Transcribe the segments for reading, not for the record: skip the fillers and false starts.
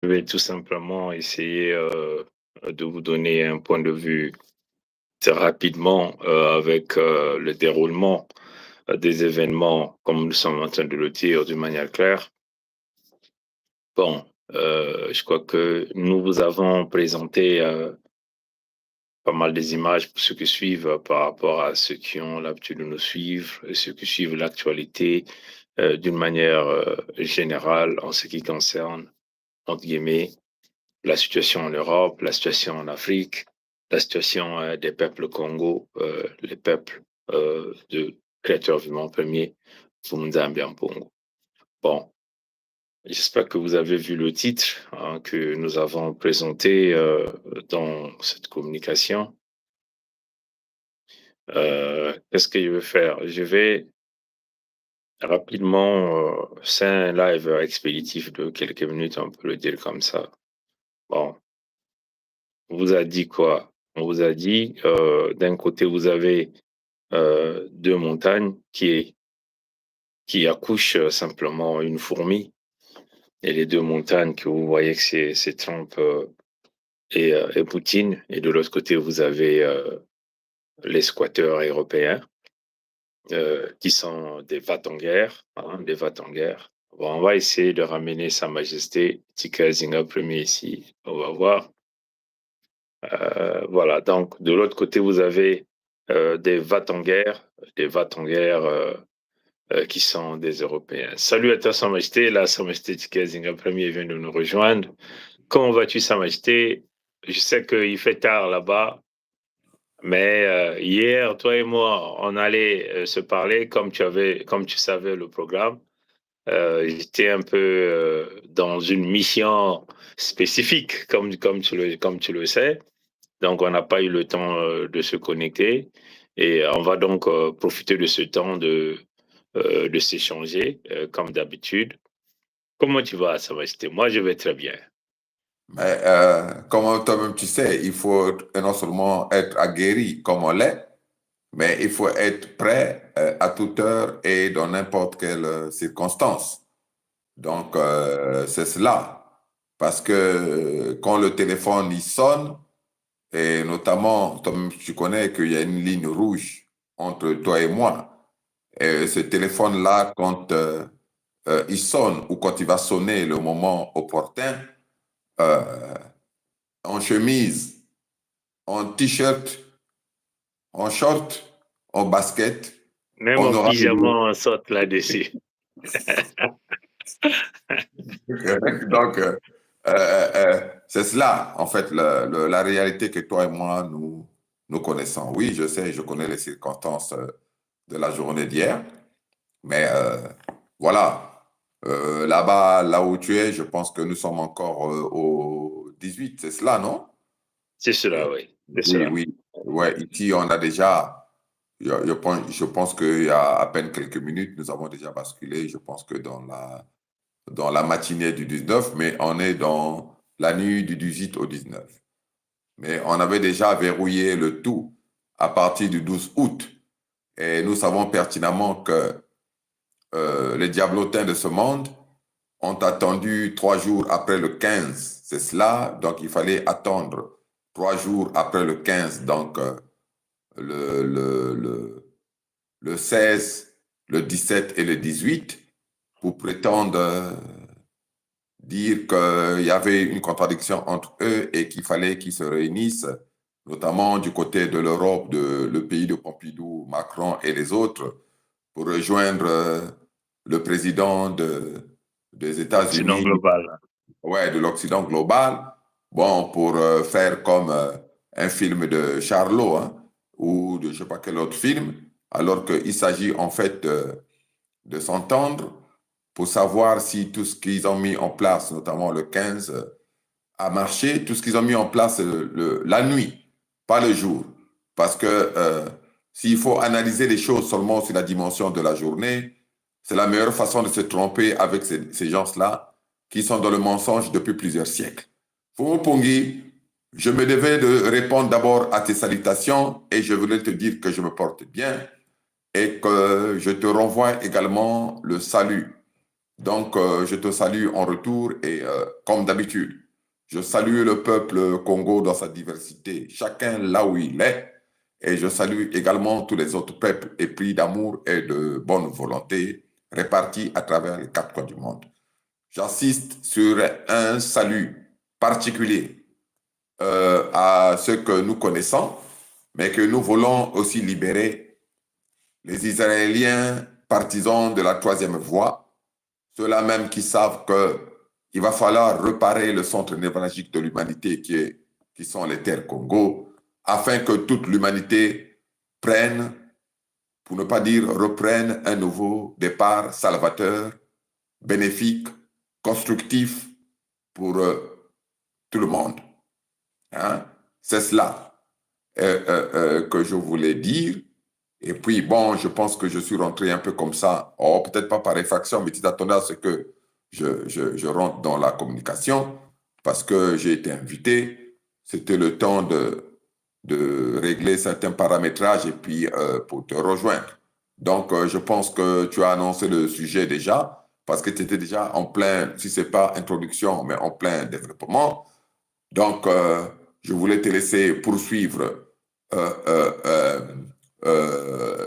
Je vais tout simplement essayer de vous donner un point de vue très rapidement avec le déroulement des événements, comme nous sommes en train de le dire d'une manière claire. Bon, je crois que nous vous avons présenté pas mal des images pour ceux qui suivent par rapport à ceux qui ont l'habitude de nous suivre, et ceux qui suivent l'actualité d'une manière générale en ce qui concerne, entre guillemets, la situation en Europe, la situation en Afrique, la situation des peuples Congo, les peuples de créateurs vivants premiers, Fumzambi Pongo. Bon, j'espère que vous avez vu le titre que nous avons présenté dans cette communication. Qu'est-ce que je vais faire? Je vais rapidement, c'est un live expéditif de quelques minutes, on peut le dire comme ça. Bon, on vous a dit quoi? On vous a dit, d'un côté, vous avez deux montagnes qui accouchent simplement une fourmi. Et les deux montagnes que vous voyez que c'est Trump et Poutine. Et de l'autre côté, vous avez les squatteurs européens qui sont des vats en guerre, des vats en guerre. Bon, on va essayer de ramener Sa Majesté Tika Zinga Premier ici. On va voir. Voilà, donc de l'autre côté, vous avez des vats en guerre, qui sont des Européens. Salut à toi, Sa Majesté. Là, Sa Majesté Tika Zinga Premier vient de nous rejoindre. Comment vas-tu, Sa Majesté? Je sais qu'il fait tard là-bas, mais hier, toi et moi, on allait se parler comme tu savais le programme. J'étais un peu dans une mission spécifique, comme tu le sais. Donc, on n'a pas eu le temps de se connecter. Et on va donc profiter de ce temps de s'échanger, comme d'habitude. Comment tu vas, Sa Majesté? Moi, je vais très bien. Mais comme toi-même tu sais, il faut non seulement être aguerri comme on l'est, mais il faut être prêt à toute heure et dans n'importe quelle circonstance. Donc, c'est cela. Parce que quand le téléphone il sonne, et notamment, toi-même tu connais qu'il y a une ligne rouge entre toi et moi. Et ce téléphone-là, quand il sonne ou quand il va sonner le moment opportun, euh, en chemise, en t-shirt, en short, en basket, Même on en aura toujours. pyjama, on saute là-dessus. Donc, c'est cela, en fait, la réalité que toi et moi, nous connaissons. Oui, je sais, je connais les circonstances de la journée d'hier, mais voilà. Là-bas, là où tu es, je pense que nous sommes encore au 18, c'est cela, non? C'est cela, oui. C'est Oui, cela. oui. Ouais, ici, on a déjà, je pense qu'il y a à peine quelques minutes, nous avons déjà basculé, je pense que dans la matinée du 19, mais on est dans la nuit du 18 au 19. Mais on avait déjà verrouillé le tout à partir du 12 août. Et nous savons pertinemment que les diablotins de ce monde ont attendu 3 jours après le 15. C'est cela, donc il fallait attendre 3 jours après le 15. Donc, le, le, le, le 16, le 17 et le 18 pour prétendre dire qu'il y avait une contradiction entre eux et qu'il fallait qu'ils se réunissent, notamment du côté de l'Europe, le pays de Pompidou, Macron et les autres, pour rejoindre le président des Sinon, États-Unis, global. ouais, de l'Occident global, bon, pour faire comme un film de Charlot, hein, ou de je ne sais pas quel autre film, alors qu'il s'agit en fait de s'entendre pour savoir si tout ce qu'ils ont mis en place, notamment le 15, a marché, tout ce qu'ils ont mis en place la nuit, pas le jour. Parce que s'il faut analyser les choses seulement sur la dimension de la journée, c'est la meilleure façon de se tromper avec ces gens-là qui sont dans le mensonge depuis plusieurs siècles. Fumu Pongi, je me devais de répondre d'abord à tes salutations et je voulais te dire que je me porte bien et que je te renvoie également le salut Donc, je te salue en retour et comme d'habitude, je salue le peuple Congo dans sa diversité, chacun là où il est. Et je salue également tous les autres peuples épris d'amour et de bonne volonté répartis à travers les quatre coins du monde. J'insiste sur un salut particulier à ceux que nous connaissons, mais que nous voulons aussi libérer, les Israéliens partisans de la troisième voie, ceux-là même qui savent qu'il va falloir réparer le centre névralgique de l'humanité qui sont les terres Congo, afin que toute l'humanité prenne, pour ne pas dire reprenne, un nouveau départ salvateur, bénéfique, constructif pour tout le monde. Hein? C'est cela que je voulais dire. Et puis, bon, je pense que je suis rentré un peu comme ça, peut-être pas par effraction, mais tu t'attendais à ce que je rentre dans la communication parce que j'ai été invité. C'était le temps de régler certains paramétrages et puis pour te rejoindre. Donc, je pense que tu as annoncé le sujet déjà parce que tu étais déjà en plein, si ce n'est pas introduction, mais en plein développement. Donc, je voulais te laisser poursuivre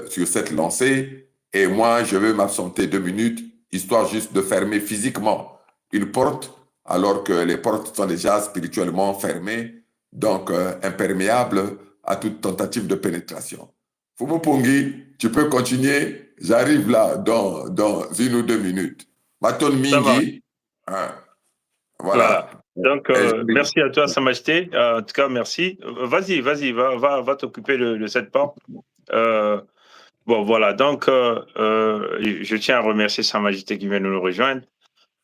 sur cette lancée. Et moi, je vais m'absenter 2 minutes, histoire juste de fermer physiquement une porte, alors que les portes sont déjà spirituellement fermées, donc imperméables à toute tentative de pénétration. Fumu Pungi, tu peux continuer. J'arrive là dans 1 ou 2 minutes. Maton Ça marche. Mingi, hein, Voilà. voilà. Donc, merci à toi, Sa Majesté. En tout cas, merci. Vas-y, va t'occuper de cette porte. Bon, voilà. Donc, je tiens à remercier Sa Majesté qui vient de nous rejoindre.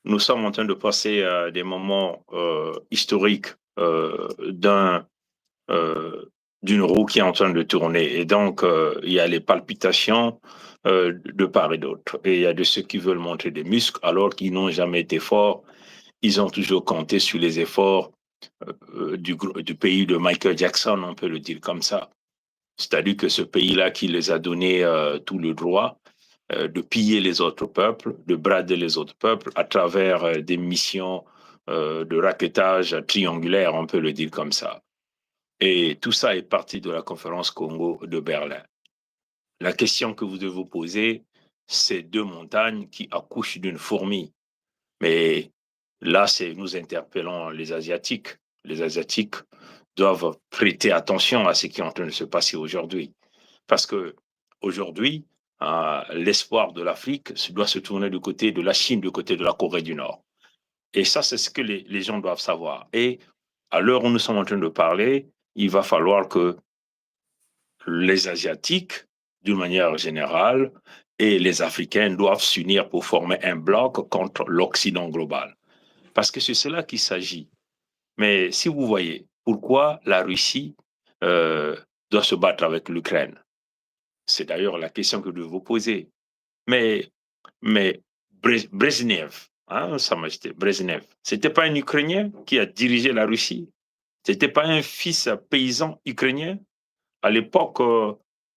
Nous sommes en train de passer des moments historiques d'une roue qui est en train de tourner. Et donc, il y a les palpitations de part et d'autre. Et il y a de ceux qui veulent montrer des muscles alors qu'ils n'ont jamais été forts. Ils ont toujours compté sur les efforts du pays de Michael Jackson, on peut le dire comme ça. C'est-à-dire que ce pays-là qui les a donné tout le droit de piller les autres peuples, de brader les autres peuples à travers des missions de raquettage triangulaire, on peut le dire comme ça. Et tout ça est parti de la conférence Congo de Berlin. La question que vous devez vous poser, c'est 2 montagnes qui accouchent d'une fourmi. Mais là, nous interpellons les Asiatiques. Les Asiatiques doivent prêter attention à ce qui est en train de se passer aujourd'hui. Parce que aujourd'hui, l'espoir de l'Afrique doit se tourner du côté de la Chine, du côté de la Corée du Nord. Et ça, c'est ce que les gens doivent savoir. Et à l'heure où nous sommes en train de parler, il va falloir que les Asiatiques, d'une manière générale, et les Africains doivent s'unir pour former un bloc contre l'Occident global. Parce que c'est cela qu'il s'agit. Mais si vous voyez, pourquoi la Russie doit se battre avec l'Ukraine? C'est d'ailleurs la question que je devez vous poser. Mais Brezhnev, Sa Majesté, Brezhnev, c'était pas un Ukrainien qui a dirigé la Russie? C'était pas un fils paysan ukrainien à l'époque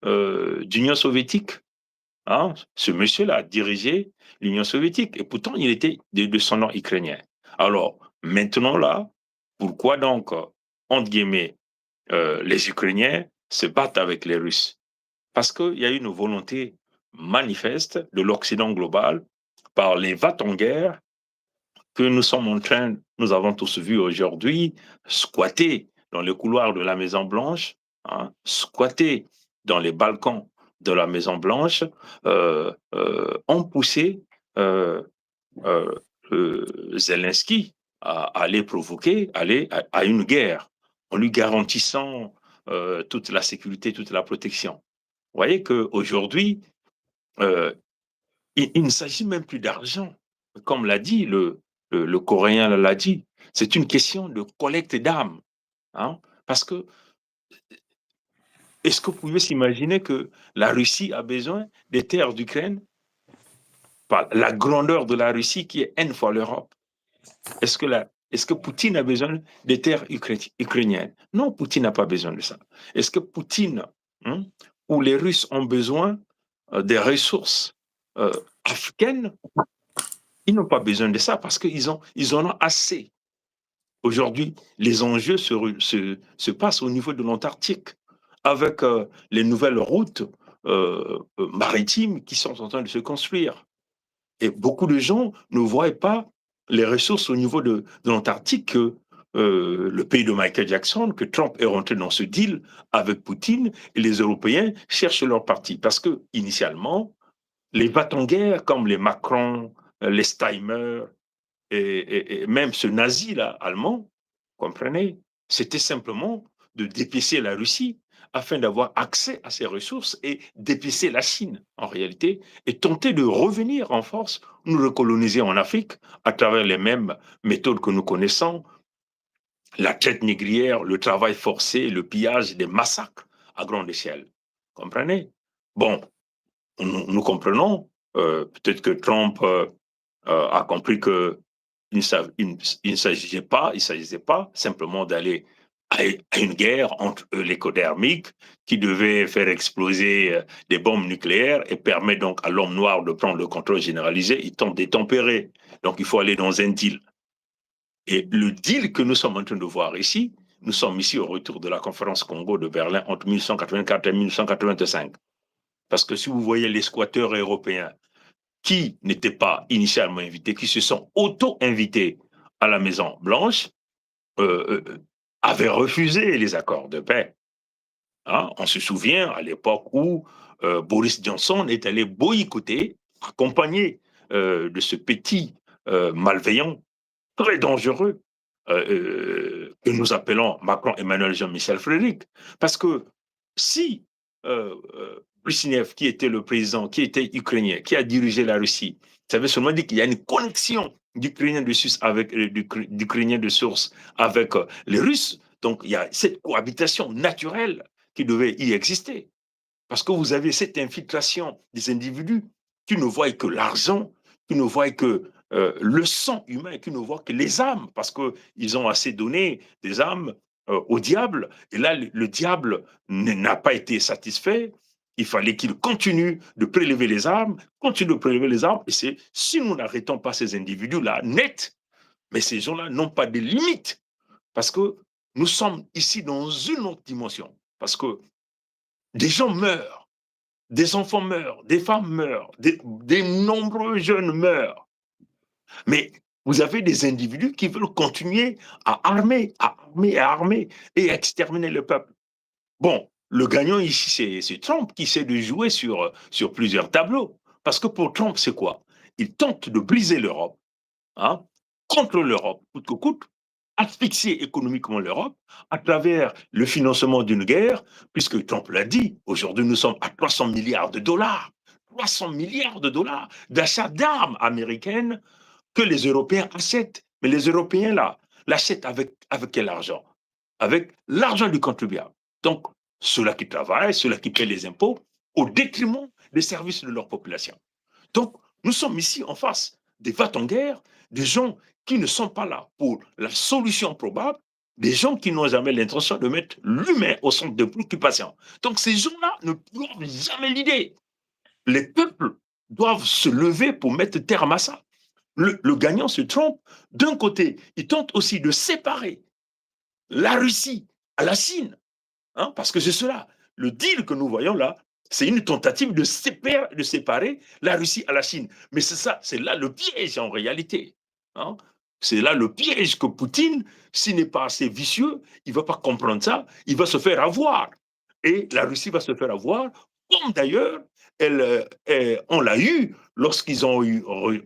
d'Union soviétique? Ce monsieur-là a dirigé l'Union soviétique et pourtant il était de son nom ukrainien. Alors, maintenant là, pourquoi donc, entre guillemets, les Ukrainiens se battent avec les Russes? Parce qu'il y a une volonté manifeste de l'Occident global par les va-t-en-guerre que nous avons tous vu aujourd'hui, squatter dans les couloirs de la Maison-Blanche, squatter dans les balcons de la Maison-Blanche, ont poussé Zelensky à aller provoquer, à une guerre, en lui garantissant toute la sécurité, toute la protection. Vous voyez qu'aujourd'hui, il ne s'agit même plus d'argent. Comme l'a dit le Coréen, l'a dit, c'est une question de collecte d'âmes. Parce que, est-ce que vous pouvez s'imaginer que la Russie a besoin des terres d'Ukraine par la grandeur de la Russie qui est N fois l'Europe? Est-ce que Poutine a besoin des terres ukrainiennes? Non, Poutine n'a pas besoin de ça. Est-ce que Poutine ou les Russes ont besoin des ressources africaines? Ils n'ont pas besoin de ça parce qu'ils en ont assez. Aujourd'hui, les enjeux se passent au niveau de l'Antarctique, avec les nouvelles routes maritimes qui sont en train de se construire. Et beaucoup de gens ne voient pas les ressources au niveau de l'Antarctique que le pays de Michael Jackson, que Trump est rentré dans ce deal avec Poutine, et les Européens cherchent leur parti. Parce que, initialement, les va-t-en-guerre comme les Macron, les Steinmeier, et même ce nazi-là, allemand, comprenez, c'était simplement de dépecer la Russie afin d'avoir accès à ses ressources et dépecer la Chine, en réalité, et tenter de revenir en force, nous recoloniser en Afrique à travers les mêmes méthodes que nous connaissons, la traite négrière, le travail forcé, le pillage, des massacres à grande échelle. Comprenez? Bon, nous comprenons, peut-être que Trump a compris que il ne s'agissait pas simplement d'aller à une guerre entre l'écodermique qui devait faire exploser des bombes nucléaires et permet donc à l'homme noir de prendre le contrôle généralisé. Il tente de tempérer. Donc il faut aller dans un deal. Et le deal que nous sommes en train de voir ici, nous sommes ici au retour de la conférence Congo de Berlin entre 1984 et 1985. Parce que si vous voyez les squatteurs européens qui n'étaient pas initialement invités, qui se sont auto-invités à la Maison Blanche, avaient refusé les accords de paix. Hein? On se souvient à l'époque où Boris Johnson est allé boycotter, accompagné de ce petit malveillant très dangereux que nous appelons Macron, Emmanuel, Jean-Michel Frédéric. Parce que si Brezhnev, qui était le président, qui était ukrainien, qui a dirigé la Russie, ça veut seulement dire qu'il y a une connexion d'Ukrainiens de source avec d'Ukrainiens de source avec les Russes. Donc il y a cette cohabitation naturelle qui devait y exister. Parce que vous avez cette infiltration des individus qui ne voient que l'argent, qui ne voient que le sang humain, qui ne voient que les âmes, parce qu'ils ont assez donné des âmes au diable. Et là, le diable n'a pas été satisfait. Il fallait qu'il continue de prélever les âmes, continue de prélever les âmes. Et c'est si nous n'arrêtons pas ces individus-là net, mais ces gens-là n'ont pas de limites. Parce que nous sommes ici dans une autre dimension. Parce que des gens meurent, des enfants meurent, des femmes meurent, des nombreux jeunes meurent. Mais vous avez des individus qui veulent continuer à armer et à exterminer le peuple. Bon, le gagnant ici, c'est Trump qui essaie de jouer sur plusieurs tableaux. Parce que pour Trump, c'est quoi? Il tente de briser l'Europe, hein, contre l'Europe, coûte que coûte, asphyxier économiquement l'Europe à travers le financement d'une guerre, puisque Trump l'a dit, aujourd'hui nous sommes à 300 milliards de dollars. 300 milliards de dollars d'achat d'armes américaines que les Européens achètent. Mais les Européens, là, l'achètent avec quel argent? Avec l'argent du contribuable. Donc, ceux-là qui travaillent, ceux-là qui paient les impôts, au détriment des services de leur population. Donc, nous sommes ici en face des va-t-en-guerre, des gens qui ne sont pas là pour la solution probable, des gens qui n'ont jamais l'intention de mettre l'humain au centre de préoccupation. Donc, ces gens-là ne doivent jamais l'idée. Les peuples doivent se lever pour mettre terme à ça. Le gagnant se trompe. D'un côté, il tente aussi de séparer la Russie à la Chine, hein, parce que c'est cela. Le deal que nous voyons là, c'est une tentative de séparer la Russie à la Chine. Mais c'est ça, c'est là le piège en réalité. Hein. C'est là le piège que Poutine, s'il n'est pas assez vicieux, il ne va pas comprendre ça, il va se faire avoir. Et la Russie va se faire avoir, comme d'ailleurs, on l'a eu lorsqu'ils ont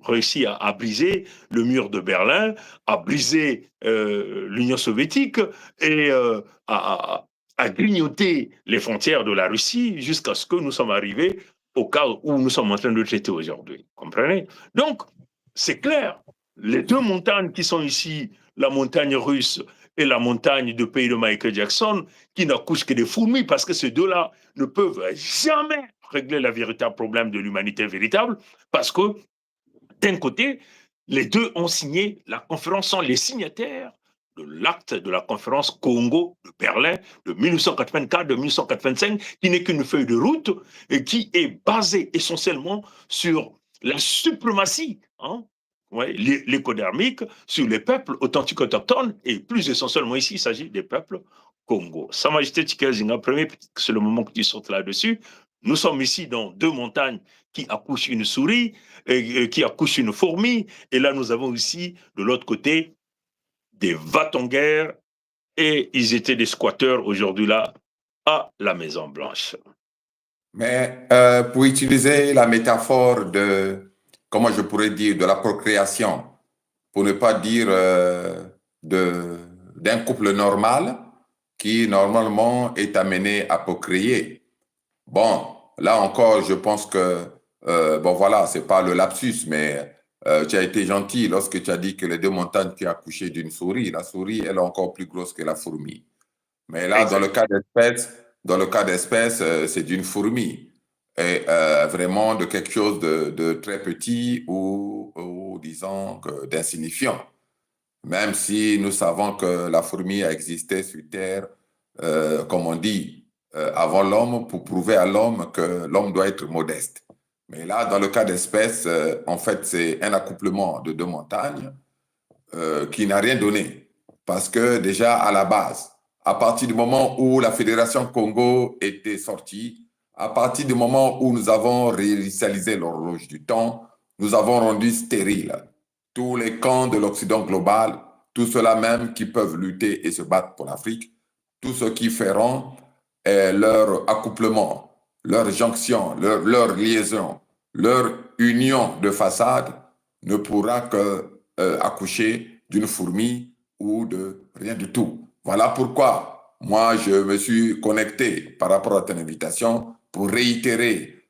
réussi à briser le mur de Berlin, à briser l'Union soviétique et à grignoter les frontières de la Russie jusqu'à ce que nous sommes arrivés au cas où nous sommes en train de traiter aujourd'hui. Comprenez? Donc, c'est clair. Les deux montagnes qui sont ici, la montagne russe et la montagne de pays de Michael Jackson, qui n'accouchent que des fourmis, parce que ces deux-là ne peuvent jamais régler le véritable problème de l'humanité véritable, parce que d'un côté, les deux ont signé la conférence, sont les signataires de l'acte de la conférence Congo de Berlin de 1984, de 1985, qui n'est qu'une feuille de route et qui est basée essentiellement sur la suprématie, hein, ouais, l'écodermique sur les peuples authentiques autochtones, et plus essentiellement ici, il s'agit des peuples Congo. Sa Majesté Tikazinga, premier, c'est le moment que tu sautes là-dessus. Nous sommes ici dans deux montagnes qui accouchent une souris, qui accouchent une fourmi, et là nous avons aussi de l'autre côté des va-t-en-guerre, et ils étaient des squatteurs aujourd'hui là à la Maison Blanche. Mais pour utiliser la métaphore de, comment je pourrais dire, de la procréation, pour ne pas dire d'un couple normal qui normalement est amené à procréer. Bon, là encore, je pense que, bon voilà, c'est pas le lapsus, mais tu as été gentil lorsque tu as dit que les deux montagnes qui accouchaient d'une souris, la souris, elle est encore plus grosse que la fourmi. Mais là, dans le cas d'espèce, c'est d'une fourmi. Et vraiment de quelque chose de très petit ou disons, d'insignifiant. Même si nous savons que la fourmi a existé sur Terre, comme on dit, avant l'homme, pour prouver à l'homme que l'homme doit être modeste. Mais là, dans le cas d'espèce, en fait, c'est un accouplement de deux montagnes qui n'a rien donné. Parce que déjà, à la base, à partir du moment où la Fédération Congo était sortie, à partir du moment où nous avons réinitialisé l'horloge du temps, nous avons rendu stérile tous les camps de l'Occident global, tous ceux-là même qui peuvent lutter et se battre pour l'Afrique, tous ceux qui feront leur accouplement, leur jonction, leur liaison, leur union de façade ne pourra que accoucher d'une fourmi ou de rien du tout. Voilà pourquoi moi je me suis connecté par rapport à ton invitation pour réitérer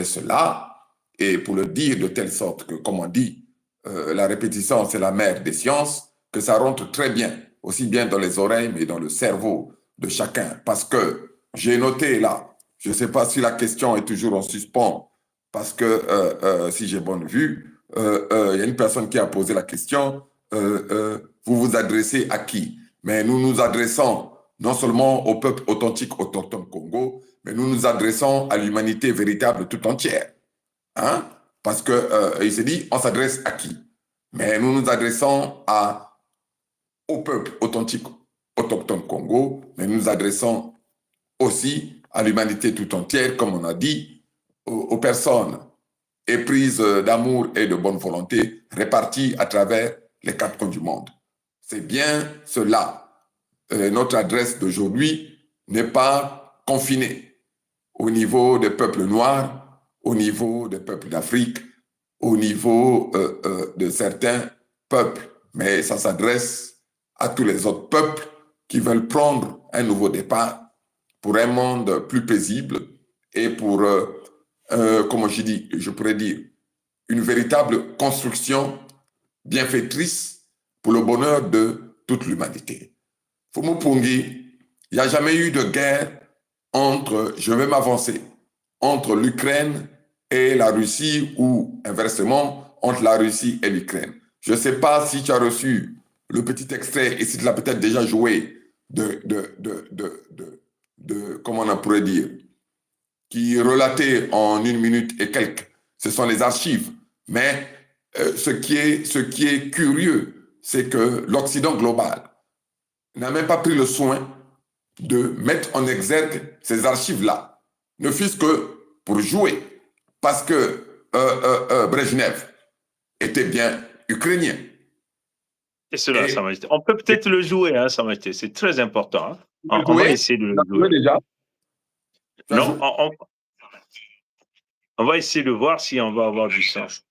cela et pour le dire de telle sorte que, comme on dit, la répétition c'est la mère des sciences, que ça rentre très bien, aussi bien dans les oreilles mais dans le cerveau de chacun. Parce que j'ai noté là, je ne sais pas si la question est toujours en suspens, parce que si j'ai bonne vue, y a une personne qui a posé la question, vous vous adressez à qui? Mais nous nous adressons non seulement au peuple authentique autochtone Congo, mais nous nous adressons à l'humanité véritable tout entière. Hein? Parce qu'il s'est dit, on s'adresse à qui? Mais nous nous adressons au peuple authentique autochtone Congo, mais nous nous adressons aussi à l'humanité tout entière, comme on a dit, aux personnes éprises d'amour et de bonne volonté réparties à travers les quatre coins du monde. C'est bien cela. Notre adresse d'aujourd'hui n'est pas confinée au niveau des peuples noirs, au niveau des peuples d'Afrique, au niveau de certains peuples, mais ça s'adresse à tous les autres peuples qui veulent prendre un nouveau départ pour un monde plus paisible et pour, comme je pourrais dire, une véritable construction bienfaitrice pour le bonheur de toute l'humanité. Fumupungi, il n'y a jamais eu de guerre entre, je vais m'avancer, entre l'Ukraine et la Russie ou inversement entre la Russie et l'Ukraine. Je ne sais pas si tu as reçu le petit extrait et si tu l'as peut-être déjà joué comment on pourrait dire, qui relatait en 1 minute et quelques. Ce sont les archives. Mais ce qui est curieux, c'est que l'Occident global n'a même pas pris le soin de mettre en exergue ces archives-là, ne fût-ce que pour jouer. Parce que Brejnev était bien ukrainien. Et cela, Sa Majesté. On peut peut-être le jouer, hein, Sa Majesté. C'est très important. Hein. On va essayer de le jouer. Déjà? Non, on va essayer de voir si on va avoir du sens.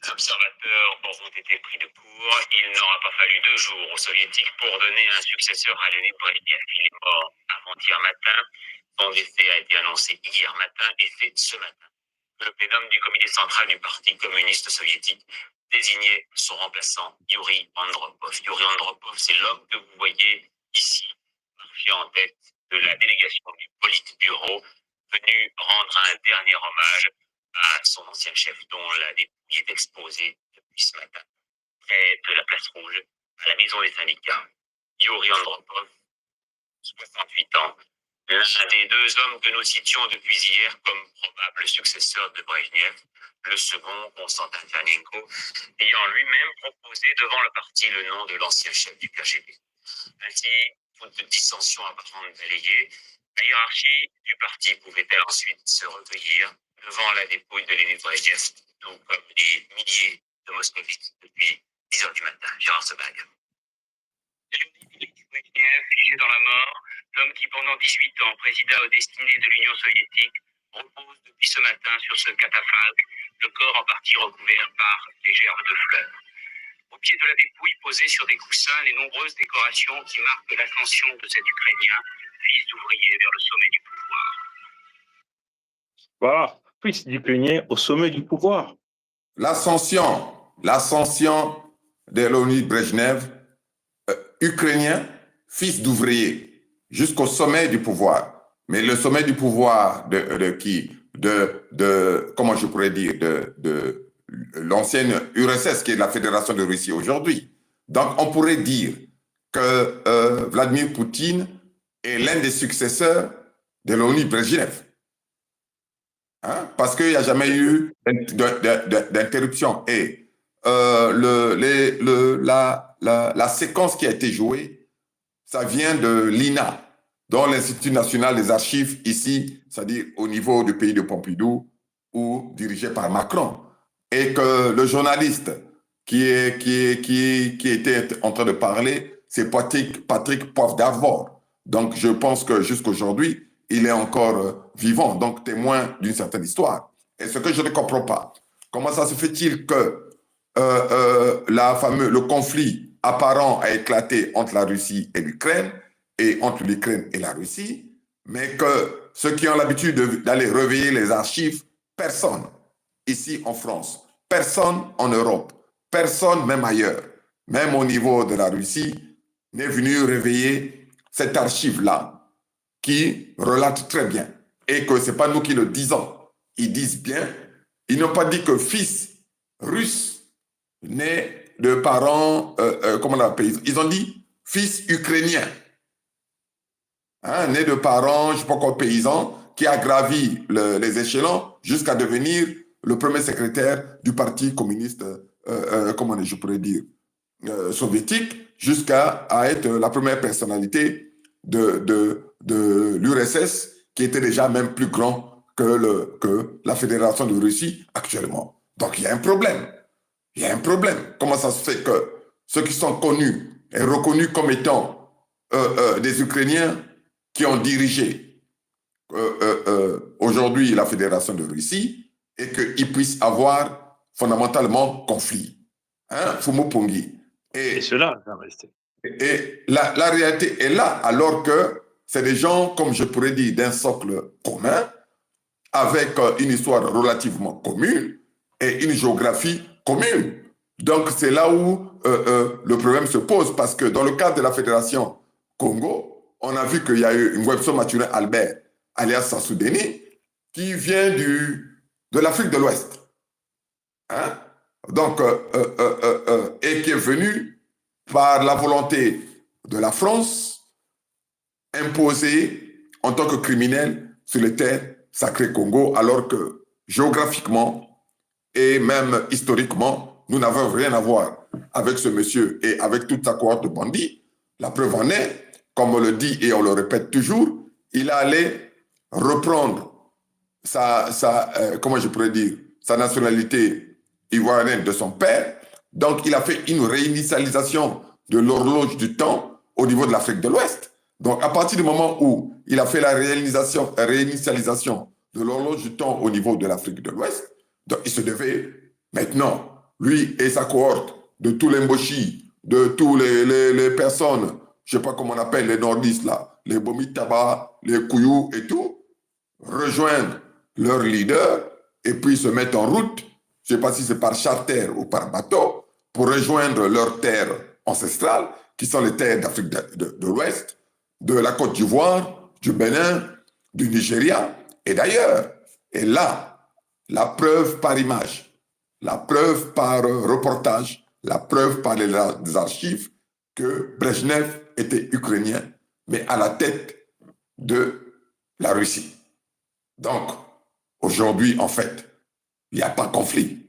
Les observateurs auront été pris de court. Il n'aura pas fallu 2 jours aux Soviétiques pour donner un successeur à Lénine Brejnev. Il est mort avant-hier matin. Son décès a été annoncé hier matin et c'est ce matin que le plénum du comité central du Parti communiste soviétique désignait son remplaçant, Yuri Andropov. Yuri Andropov, c'est l'homme que vous voyez ici, marcher en tête de la délégation du Politburo, venu rendre un dernier hommage à son ancien chef dont la dépouille est exposée depuis ce matin, près de la place Rouge, à la maison des syndicats. Yuri Andropov, 68 ans, L'un des deux hommes que nous citions depuis hier comme probable successeur de Brejnev, le second, Konstantin Tchernenko, ayant lui-même proposé devant le parti le nom de l'ancien chef du KGB. Ainsi, toute dissension apparente balayée, la hiérarchie du parti pouvait-elle ensuite se recueillir devant la dépouille de Lénine Brejnev, tout comme les milliers de moscovites depuis 10 heures du matin. Gérard Sebag. Figé dans la mort, l'homme qui pendant 18 ans présida aux destinées de l'Union soviétique repose depuis ce matin sur ce catafalque, le corps en partie recouvert par des gerbes de fleurs. Au pied de la dépouille, posée sur des coussins, les nombreuses décorations qui marquent l'ascension de cet Ukrainien, fils d'ouvrier vers le sommet du pouvoir. Voilà, fils d'Ukrainien au sommet du pouvoir. L'ascension de Léonid Brejnev, Ukrainien, fils d'ouvrier, jusqu'au sommet du pouvoir. Mais le sommet du pouvoir de qui? Comment je pourrais dire, de l'ancienne URSS, qui est la Fédération de Russie aujourd'hui. Donc, on pourrait dire que Vladimir Poutine est l'un des successeurs de Léonid Brejnev. Hein? Parce qu'il n'y a jamais eu d'interruption. Et la séquence qui a été jouée, ça vient de l'INA, dans l'Institut national des archives, ici, c'est-à-dire au niveau du pays de Pompidou, ou dirigé par Macron. Et que le journaliste qui était en train de parler, c'est Patrick Poivre d'Arvor. Donc, je pense que jusqu'aujourd'hui, il est encore vivant, donc témoin d'une certaine histoire. Et ce que je ne comprends pas, comment ça se fait-il que le conflit apparent a éclaté entre la Russie et l'Ukraine, et entre l'Ukraine et la Russie, mais que ceux qui ont l'habitude d'aller réveiller les archives, personne ici en France, personne en Europe, personne même ailleurs, même au niveau de la Russie, n'est venu réveiller cette archive-là, qui relate très bien, et que ce n'est pas nous qui le disons. Ils disent bien, ils n'ont pas dit que fils russe né de parents, comment on appelle, ils ont dit fils ukrainien, hein, né de parents, je ne sais pas quoi, paysans, qui a gravi les échelons jusqu'à devenir le premier secrétaire du parti communiste, comment je pourrais dire, soviétique, jusqu'à être la première personnalité de l'URSS, qui était déjà même plus grand que la Fédération de Russie actuellement. Donc il y a un problème. Il y a un problème. Comment ça se fait que ceux qui sont connus et reconnus comme étant des Ukrainiens qui ont dirigé aujourd'hui la Fédération de Russie, et qu'ils puissent avoir fondamentalement conflit. Hein, Fumo Pongi. Et cela va rester. Et la réalité est là, alors que c'est des gens, comme je pourrais dire, d'un socle commun, avec une histoire relativement commune et une géographie commune. Donc, c'est là où le problème se pose, parce que dans le cadre de la Fédération Congo, on a vu qu'il y a eu une Webso Mathurin Albert, alias Sassoudeni, qui vient de l'Afrique de l'Ouest. Hein? Donc, et qui est venu par la volonté de la France, imposée en tant que criminel sur les terres sacrées Congo, alors que géographiquement et même historiquement, nous n'avons rien à voir avec ce monsieur et avec toute sa cohorte de bandits. La preuve en est, comme on le dit et on le répète toujours, il allait reprendre comment je pourrais dire, sa nationalité ivoirienne de son père. Donc, il a fait une réinitialisation de l'horloge du temps au niveau de l'Afrique de l'Ouest. Donc, à partir du moment où il a fait la réinitialisation de l'horloge du temps au niveau de l'Afrique de l'Ouest, donc il se devait maintenant, lui et sa cohorte, de tous les Mboshi, de tous les personnes, je ne sais pas comment on appelle les nordistes là, les Bomitaba, les Kouyou et tout, rejoindre leur leader et puis se mettre en route, je ne sais pas si c'est par charter ou par bateau, pour rejoindre leurs terres ancestrales, qui sont les terres d'Afrique de l'Ouest, de la Côte d'Ivoire, du Bénin, du Nigeria, et d'ailleurs. Et là, la preuve par image, la preuve par reportage, la preuve par les archives que Brejnev était ukrainien, mais à la tête de la Russie. Donc, aujourd'hui, en fait, il n'y a pas de conflit.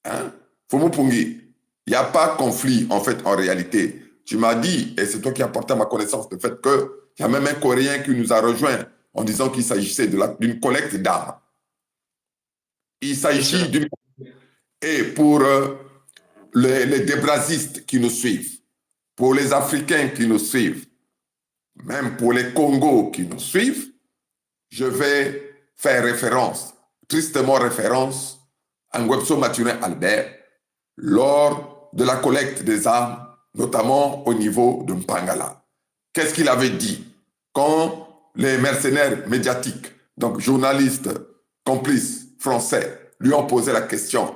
Hein? Fomopungi, il n'y a pas de conflit, en fait, en réalité. Tu m'as dit, et c'est toi qui as porté à ma connaissance le fait qu'il y a même un Coréen qui nous a rejoint en disant qu'il s'agissait d'une collecte d'armes. Il s'agit d'une... Et pour les débrasistes qui nous suivent, pour les Africains qui nous suivent, même pour les Congos qui nous suivent, je vais faire référence, tristement référence, à Ngwebso Maturin Albert lors de la collecte des armes, notamment au niveau de Mpangala. Qu'est-ce qu'il avait dit quand les mercenaires médiatiques, donc journalistes, complices français, lui ont posé la question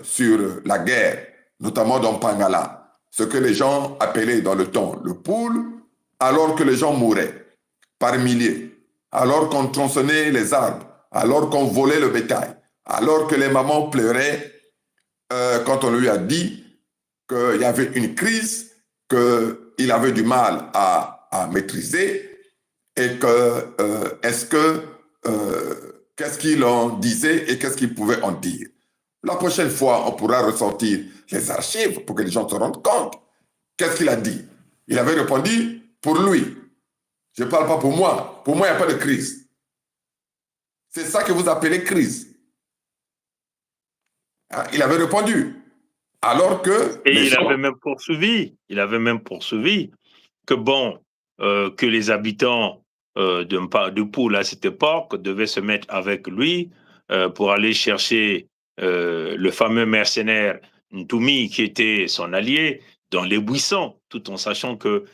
sur la guerre, notamment dans Mpangala, ce que les gens appelaient dans le temps le pool, alors que les gens mouraient par milliers, alors qu'on tronçonnait les arbres, alors qu'on volait le bétail, alors que les mamans pleuraient quand on lui a dit qu'il y avait une crise, qu'il avait du mal à maîtriser et que qu'est-ce qu'il en disait et qu'est-ce qu'il pouvait en dire. La prochaine fois, on pourra ressortir les archives pour que les gens se rendent compte. Qu'est-ce qu'il a dit? Il avait répondu pour lui. Je ne parle pas pour moi. Pour moi, il n'y a pas de crise. C'est ça que vous appelez crise. Hein? Il avait répondu. Alors que... Et il avait même poursuivi que bon, que les habitants de Poul à cette époque devaient se mettre avec lui pour aller chercher le fameux mercenaire Ntoumi qui était son allié dans les buissons, tout en sachant que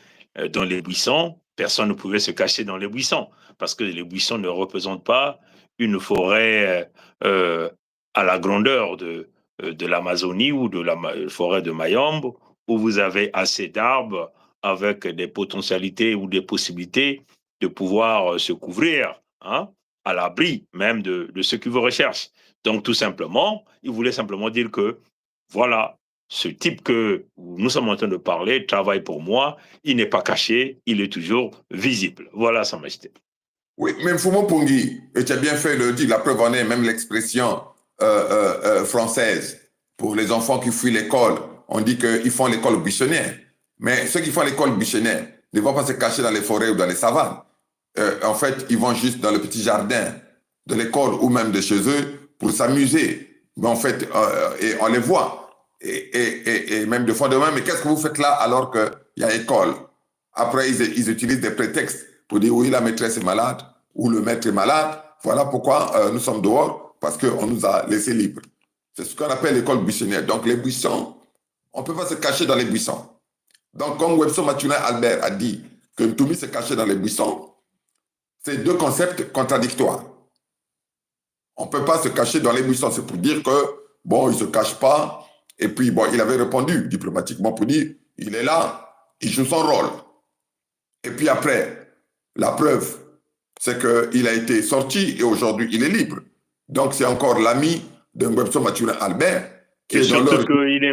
dans les buissons, personne ne pouvait se cacher dans les buissons parce que les buissons ne représentent pas une forêt à la grandeur de l'Amazonie ou de la forêt de Mayombe où vous avez assez d'arbres avec des potentialités ou des possibilités de pouvoir se couvrir, hein, à l'abri même de ce qu'ils vous recherchent. Donc, tout simplement, il voulait simplement dire que, voilà, ce type que nous sommes en train de parler travaille pour moi, il n'est pas caché, il est toujours visible. Voilà, Sa Majesté. Oui, mais Mfumo Pungi, et tu as bien fait le dire, la preuve en est même l'expression française pour les enfants qui fuient l'école. On dit qu'ils font l'école buissonnière. Mais ceux qui font l'école buissonnière ne vont pas se cacher dans les forêts ou dans les savanes. En fait, ils vont juste dans le petit jardin de l'école ou même de chez eux pour s'amuser. Mais en fait, et on les voit. Et même de fois de main, mais qu'est-ce que vous faites là alors qu'il y a école? Après, ils utilisent des prétextes pour dire oui, la maîtresse est malade ou le maître est malade. Voilà pourquoi nous sommes dehors, parce qu'on nous a laissés libres. C'est ce qu'on appelle l'école buissonnière. Donc, les buissons, on ne peut pas se cacher dans les buissons. Donc, comme Ngwebso Maturin Albert a dit que Ntoumi se cachait dans les buissons, c'est deux concepts contradictoires. On ne peut pas se cacher dans les buissons. C'est pour dire que, bon, il ne se cache pas. Et puis, bon, il avait répondu diplomatiquement pour dire, il est là, il joue son rôle. Et puis après, la preuve, c'est qu'il a été sorti et aujourd'hui, il est libre. Donc, c'est encore l'ami de Ngwebso Maturin Albert qui est dans surtout qu'il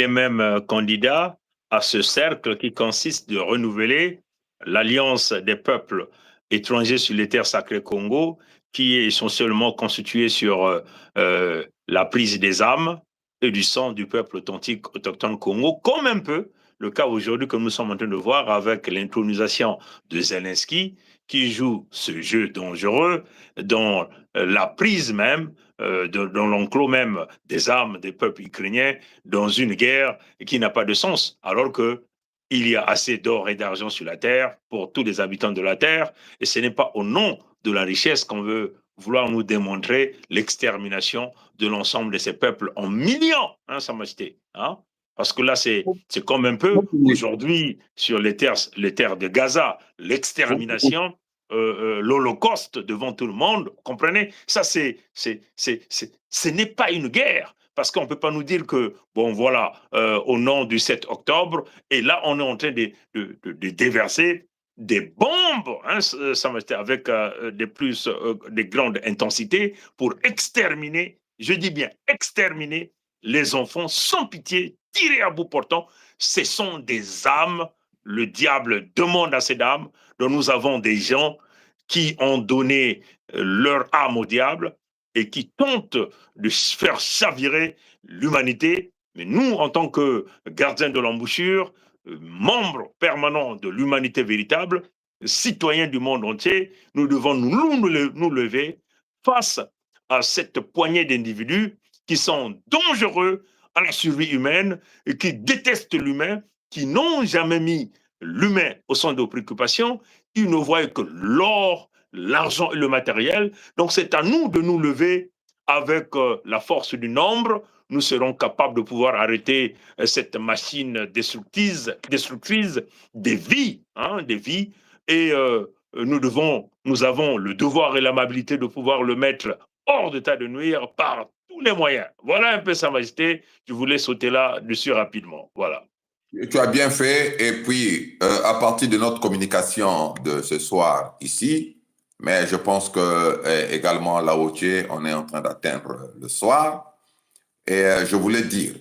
est même candidat à ce cercle qui consiste de renouveler l'alliance des peuples étrangers sur les terres sacrées Congo, qui est essentiellement constituée sur la prise des âmes et du sang du peuple authentique autochtone Congo, comme un peu le cas aujourd'hui que nous sommes en train de voir avec l'intronisation de Zelensky, qui joue ce jeu dangereux dans la prise même, dans l'enclos même des armes des peuples ukrainiens dans une guerre qui n'a pas de sens, alors que il y a assez d'or et d'argent sur la terre pour tous les habitants de la terre, et ce n'est pas au nom de la richesse qu'on veut vouloir nous démontrer l'extermination de l'ensemble de ces peuples en millions, hein, Sa Majesté, hein? Parce que là, c'est comme un peu aujourd'hui sur les terres de Gaza, l'extermination, l'Holocauste devant tout le monde, comprenez? Ça, ce n'est pas une guerre. Parce qu'on ne peut pas nous dire que, bon, voilà, au nom du 7 octobre, et là, on est en train de déverser des bombes, hein, avec des grandes intensités pour exterminer, je dis bien exterminer, les enfants sans pitié, tirés à bout portant. Ce sont des âmes le diable demande à ces dames, dont nous avons des gens qui ont donné leur âme au diable et qui tentent de faire chavirer l'humanité. Mais nous, en tant que gardiens de l'embouchure, membres permanents de l'humanité véritable, citoyens du monde entier, nous devons nous lever face à cette poignée d'individus qui sont dangereux à la survie humaine et qui détestent l'humain, qui n'ont jamais mis l'humain au centre de préoccupation. Ils ne voient que l'or, l'argent et le matériel. Donc c'est à nous de nous lever avec la force du nombre. Nous serons capables de pouvoir arrêter cette machine destructrice des vies, des vies. Et nous avons le devoir et l'amabilité de pouvoir le mettre hors d'état de nuire par tous les moyens. Voilà un peu, Sa Majesté. Je voulais sauter là-dessus rapidement. Voilà. Tu as bien fait. Et puis, à partir de notre communication de ce soir ici, mais je pense que également là où tu es, on est en train d'atteindre le soir. Et je voulais dire,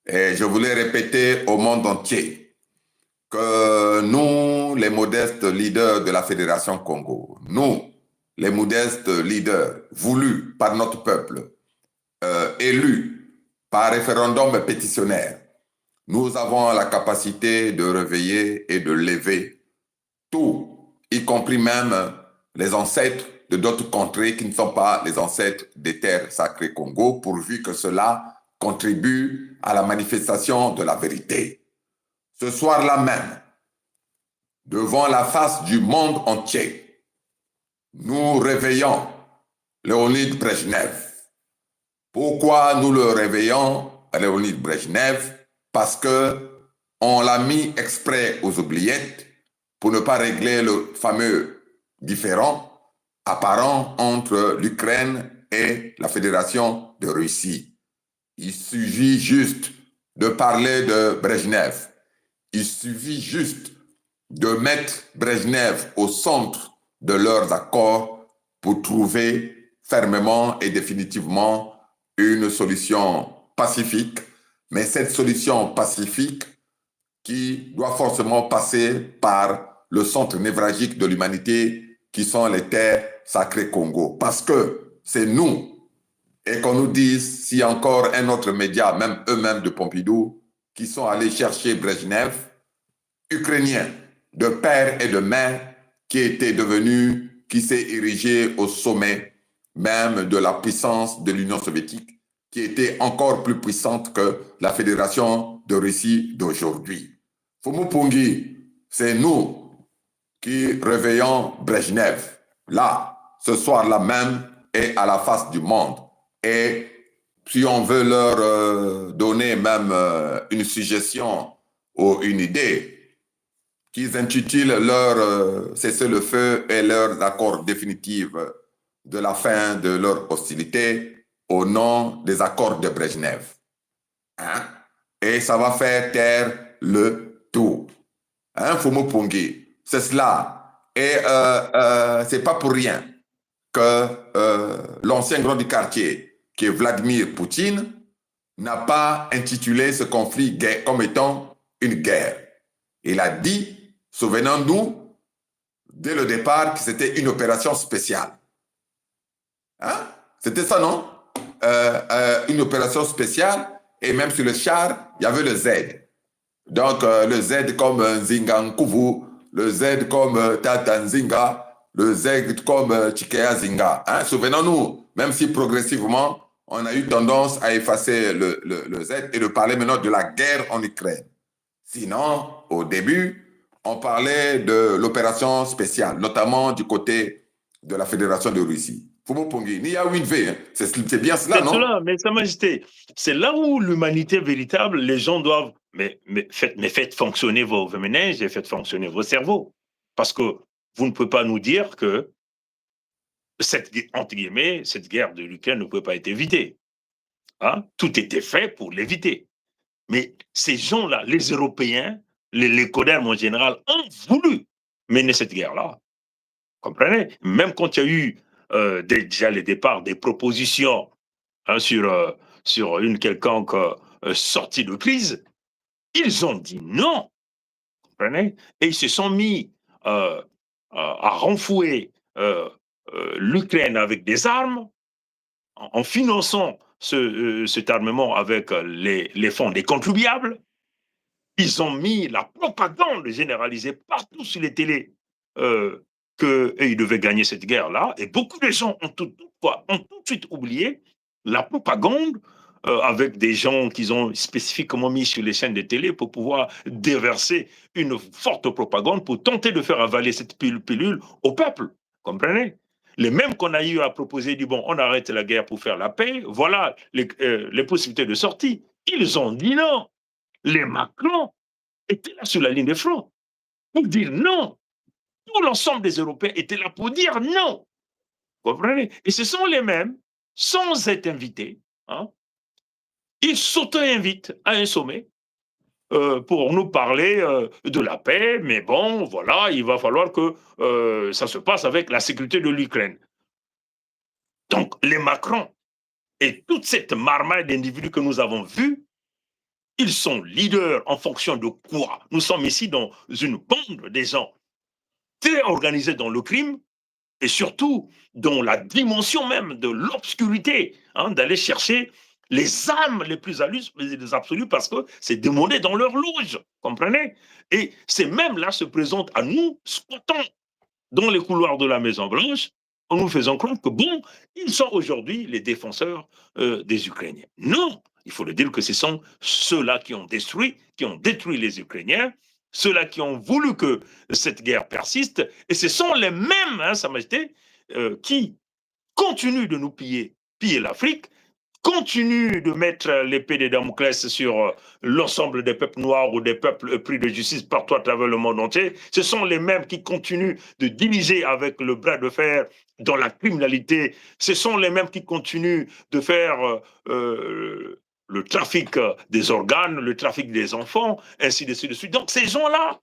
et je voulais répéter au monde entier que nous, les modestes leaders de la Fédération Congo, nous, les modestes leaders voulus par notre peuple, élus par référendum pétitionnaire, nous avons la capacité de réveiller et de lever tout, y compris même les ancêtres de d'autres contrées qui ne sont pas les ancêtres des terres sacrées Congo, pourvu que cela contribue à la manifestation de la vérité. Ce soir-là même, devant la face du monde entier, nous réveillons Léonid Brejnev. Pourquoi nous le réveillons, Léonid Brejnev? Parce qu'on l'a mis exprès aux oubliettes pour ne pas régler le fameux différend apparent entre l'Ukraine et la Fédération de Russie. Il suffit juste de parler de Brejnev. Il suffit juste de mettre Brejnev au centre de leurs accords pour trouver fermement et définitivement une solution pacifique. Mais cette solution pacifique qui doit forcément passer par le centre névralgique de l'humanité qui sont les terres sacrées Congo. Parce que c'est nous, et qu'on nous dise s'il y a encore un autre média, même eux-mêmes de Pompidou, qui sont allés chercher Brejnev, ukrainien, de père et de mère, qui s'est érigé au sommet même de la puissance de l'Union soviétique, qui était encore plus puissante que la Fédération de Russie d'aujourd'hui. Fumupungi, c'est nous qui réveillons Brejnev, là, ce soir-là même, et à la face du monde. Et si on veut leur donner même une suggestion ou une idée, qu'ils intitulent leur cessez-le-feu et leurs accords définitifs de la fin de leur hostilité au nom des accords de Brejnev. Hein? Et ça va faire taire le tout. Hein, Fumupungi, c'est cela. Et c'est pas pour rien que l'ancien grand du quartier, qui est Vladimir Poutine, n'a pas intitulé ce conflit comme étant une guerre. Il a dit, souvenons-nous, dès le départ, que c'était une opération spéciale. Hein? C'était ça, non? Une opération spéciale, et même sur le char, il y avait le Z. Donc, le Z comme Nzingankuvu, le Z comme Tata Nzinga, le Z comme Chikea Zinga. Hein? Souvenons-nous, même si progressivement, on a eu tendance à effacer le Z et de parler maintenant de la guerre en Ukraine. Sinon, au début, on parlait de l'opération spéciale, notamment du côté de la Fédération de Russie. C'est bien cela, non? Cela, mais Sa Majesté, c'est là où l'humanité véritable, les gens doivent... Mais faites fonctionner vos méninges et faites fonctionner vos cerveaux. Parce que vous ne pouvez pas nous dire que entre guillemets, cette guerre de l'Ukraine ne peut pas être évitée. Hein? Tout était fait pour l'éviter. Mais ces gens-là, les Européens, les codermes en général, ont voulu mener cette guerre-là. Comprenez? Même quand il y a eu déjà les départs des propositions sur une quelconque sortie de crise, ils ont dit non. comprenez? Et ils se sont mis à renflouer l'Ukraine avec des armes, en finançant cet armement avec les fonds des contribuables. Ils ont mis la propagande généralisée partout sur les télés qu'ils devaient gagner cette guerre-là. Et beaucoup de gens ont tout de suite oublié la propagande avec des gens qu'ils ont spécifiquement mis sur les chaînes de télé pour pouvoir déverser une forte propagande pour tenter de faire avaler cette pilule au peuple. Comprenez? Les mêmes qu'on a eu à proposer, dit bon, on arrête la guerre pour faire la paix, voilà les possibilités de sortie. Ils ont dit non. Les Macron étaient là sur la ligne de front pour dire non. Tout l'ensemble des Européens étaient là pour dire non. Vous comprenez? Et ce sont les mêmes, sans être invités, hein, ils s'auto-invitent à un sommet pour nous parler de la paix, mais bon, voilà, il va falloir que ça se passe avec la sécurité de l'Ukraine. Donc, les Macron et toute cette marmaille d'individus que nous avons vus, ils sont leaders en fonction de quoi? Nous sommes ici dans une bande des gens très organisés dans le crime et surtout dans la dimension même de l'obscurité, hein, d'aller chercher les âmes les plus absolues parce que c'est demandé dans leur loge, comprenez? Et ces mêmes-là se présentent à nous, squattant dans les couloirs de la Maison-Blanche, en nous faisant croire que, bon, ils sont aujourd'hui les défenseurs des Ukrainiens. Non, il faut le dire que ce sont ceux-là qui ont détruit les Ukrainiens, ceux-là qui ont voulu que cette guerre persiste, et ce sont les mêmes, hein, Sa Majesté, qui continuent de nous piller l'Afrique, continuent de mettre l'épée de Damoclès sur l'ensemble des peuples noirs ou des peuples pris de justice partout à travers le monde entier. Ce sont les mêmes qui continuent de diriger avec le bras de fer dans la criminalité. Ce sont les mêmes qui continuent de faire le trafic des organes, le trafic des enfants, ainsi de suite. Donc ces gens-là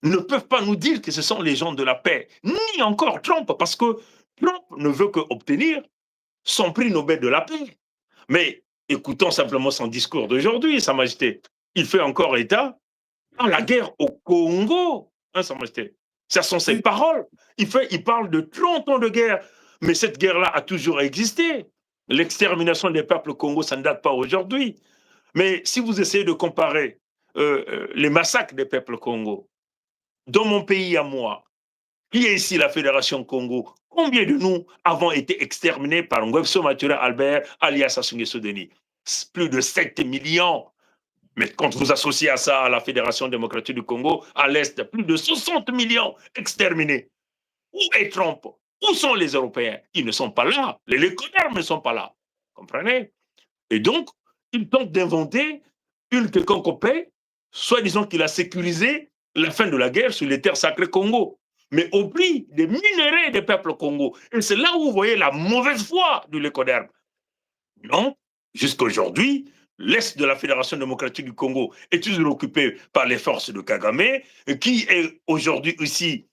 ne peuvent pas nous dire que ce sont les gens de la paix, ni encore Trump, parce que Trump ne veut qu'obtenir son prix Nobel de la paix. Mais écoutons simplement son discours d'aujourd'hui, Sa Majesté. Il fait encore état à la guerre au Congo, hein, Sa Majesté. Ce sont ses paroles. Il parle de 30 ans de guerre, mais cette guerre-là a toujours existé. L'extermination des peuples Congo, ça ne date pas aujourd'hui. Mais si vous essayez de comparer les massacres des peuples Congo, dans mon pays à moi, qui est ici la Fédération Congo, combien de nous avons été exterminés par Ngwebso Matura Albert, alias Sassou Nguesso Denis? Plus de 7 millions. Mais quand vous associez à ça à la Fédération démocratique du Congo, à l'Est, plus de 60 millions exterminés. Où est Trump? Où sont les Européens? Ils ne sont pas là. Les Léconards ne sont pas là. Comprenez? Et donc, ils tentent d'inventer une quelconque paix, soi-disant qu'il a sécurisé la fin de la guerre sur les terres sacrées Congo, mais au prix des minerais des peuples Congo. Et c'est là où vous voyez la mauvaise foi du Lécoderme. Non, jusqu'à aujourd'hui, l'Est de la Fédération démocratique du Congo est toujours occupé par les forces de Kagame, qui est aujourd'hui aussi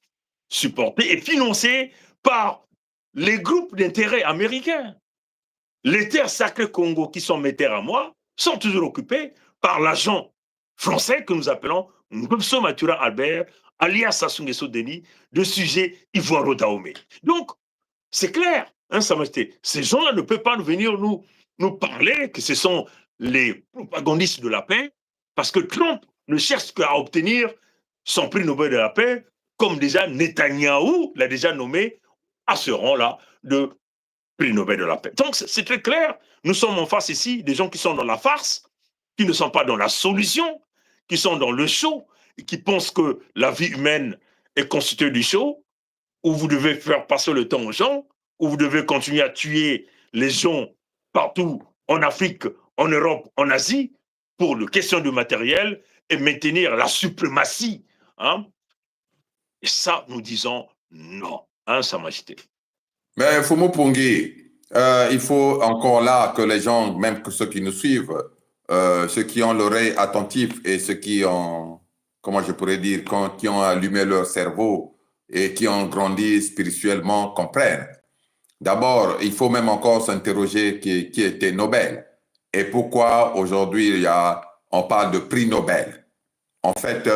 supporté et financé par les groupes d'intérêt américains. Les terres sacrées Congo, qui sont mes terres à moi, sont toujours occupées par l'agent français que nous appelons Ngwebso Matura Albert, alias Sassou Nguesso Denis, de sujet Ivoire Dahomey. Donc, c'est clair, hein, Sa Majesté, ces gens-là ne peuvent pas venir nous parler que ce sont les propagandistes de la paix, parce que Trump ne cherche qu'à obtenir son prix Nobel de la paix, comme déjà Netanyahou l'a déjà nommé à ce rang-là de prix Nobel de la paix. Donc, c'est très clair, nous sommes en face ici des gens qui sont dans la farce, qui ne sont pas dans la solution, qui sont dans le show, et qui pensent que la vie humaine est constituée du show, où vous devez faire passer le temps aux gens, où vous devez continuer à tuer les gens partout en Afrique, en Europe, en Asie, pour les questions de matériel et maintenir la suprématie. Hein? Et ça, nous disons non, hein, Sa Majesté. Mais Fumu Pungi, il faut encore là que les gens, même que ceux qui nous suivent, ceux qui ont l'oreille attentive et ceux qui ont, comment je pourrais dire, qui ont allumé leur cerveau et qui ont grandi spirituellement comprennent. D'abord, il faut même encore s'interroger qui était Nobel et pourquoi aujourd'hui on parle de prix Nobel. En fait,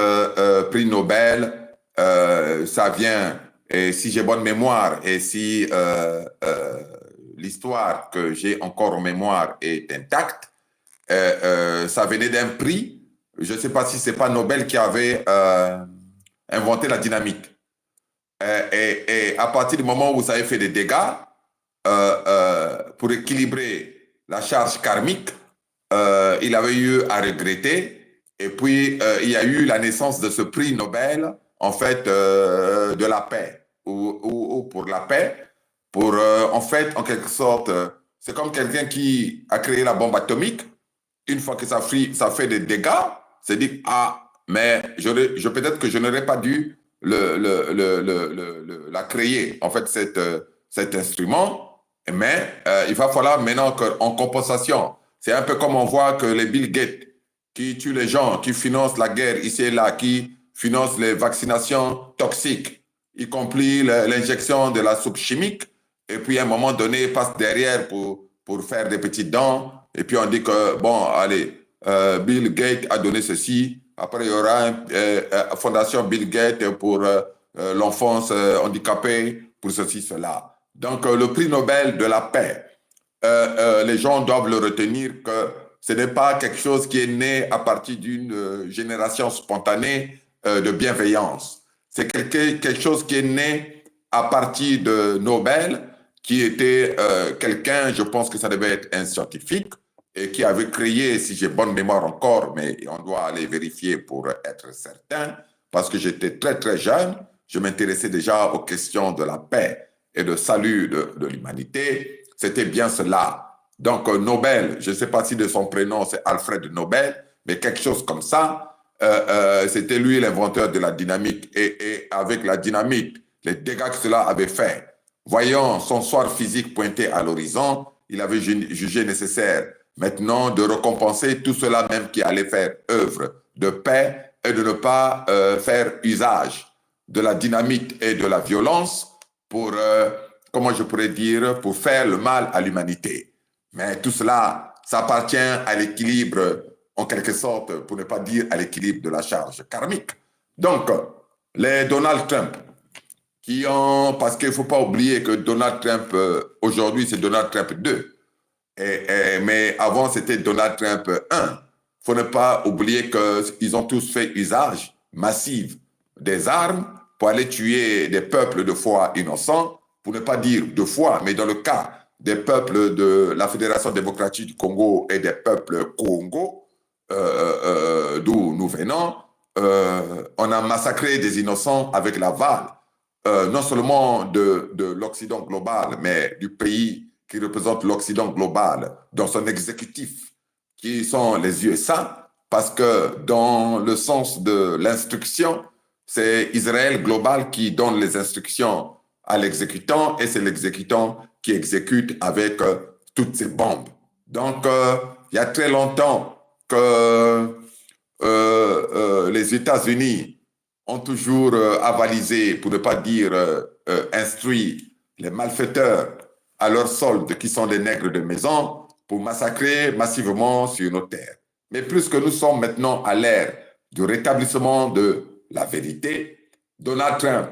prix Nobel, ça vient, et si j'ai bonne mémoire, et si l'histoire que j'ai encore en mémoire est intacte, ça venait d'un prix. Je ne sais pas si c'est pas Nobel qui avait inventé la dynamite. Et à partir du moment où ça avait fait des dégâts, pour équilibrer la charge karmique, il avait eu à regretter. Et puis, il y a eu la naissance de ce prix Nobel, en fait, de la paix, ou pour la paix, pour, en fait, en quelque sorte, c'est comme quelqu'un qui a créé la bombe atomique. Une fois que ça fait des dégâts, c'est dit, ah, mais peut-être que je n'aurais pas dû la créer, en fait, cet instrument, mais il va falloir maintenant qu'en compensation, c'est un peu comme on voit que les Bill Gates qui tuent les gens, qui financent la guerre ici et là, qui financent les vaccinations toxiques, y compris l'injection de la soupe chimique, et puis à un moment donné, passe derrière pour faire des petites dents, et puis on dit que, bon, allez, Bill Gates a donné ceci, après il y aura une fondation Bill Gates pour l'enfance handicapée, pour ceci, cela. Donc, le prix Nobel de la paix, les gens doivent le retenir que ce n'est pas quelque chose qui est né à partir d'une génération spontanée de bienveillance. C'est quelque chose qui est né à partir de Nobel, qui était quelqu'un, je pense que ça devait être un scientifique, et qui avait créé, si j'ai bonne mémoire encore, mais on doit aller vérifier pour être certain, parce que j'étais très très jeune, je m'intéressais déjà aux questions de la paix et de salut de l'humanité. C'était bien cela. Donc Nobel, je ne sais pas si de son prénom c'est Alfred Nobel, mais quelque chose comme ça, c'était lui l'inventeur de la dynamite. Et avec la dynamite, les dégâts que cela avait fait, voyant son soir physique pointer à l'horizon, il avait jugé nécessaire maintenant de récompenser tout cela même qui allait faire œuvre de paix et de ne pas faire usage de la dynamite et de la violence pour, comment je pourrais dire, pour faire le mal à l'humanité. Mais tout cela, ça appartient à l'équilibre, en quelque sorte, pour ne pas dire à l'équilibre de la charge karmique. Donc, les Donald Trump, qui ont, parce qu'il ne faut pas oublier que Donald Trump, aujourd'hui, c'est Donald Trump 2. Mais avant, c'était Donald Trump 1. Il ne faut ne pas oublier qu'ils ont tous fait usage massif des armes pour aller tuer des peuples de foi innocents, pour ne pas dire de foi, mais dans le cas des peuples de la Fédération démocratique du Congo et des peuples Congo, d'où nous venons, on a massacré des innocents avec l'aval, non seulement de l'Occident global, mais du pays qui représente l'Occident global dans son exécutif, qui sont les USA, parce que dans le sens de l'instruction, c'est Israël global qui donne les instructions à l'exécutant et c'est l'exécutant qui exécute avec toutes ces bombes. Donc, il y a très longtemps que les États-Unis ont toujours avalisé, pour ne pas dire instruit, les malfaiteurs à leur solde, qui sont des nègres de maison, pour massacrer massivement sur nos terres. Mais plus que nous sommes maintenant à l'ère du rétablissement de la vérité, Donald Trump,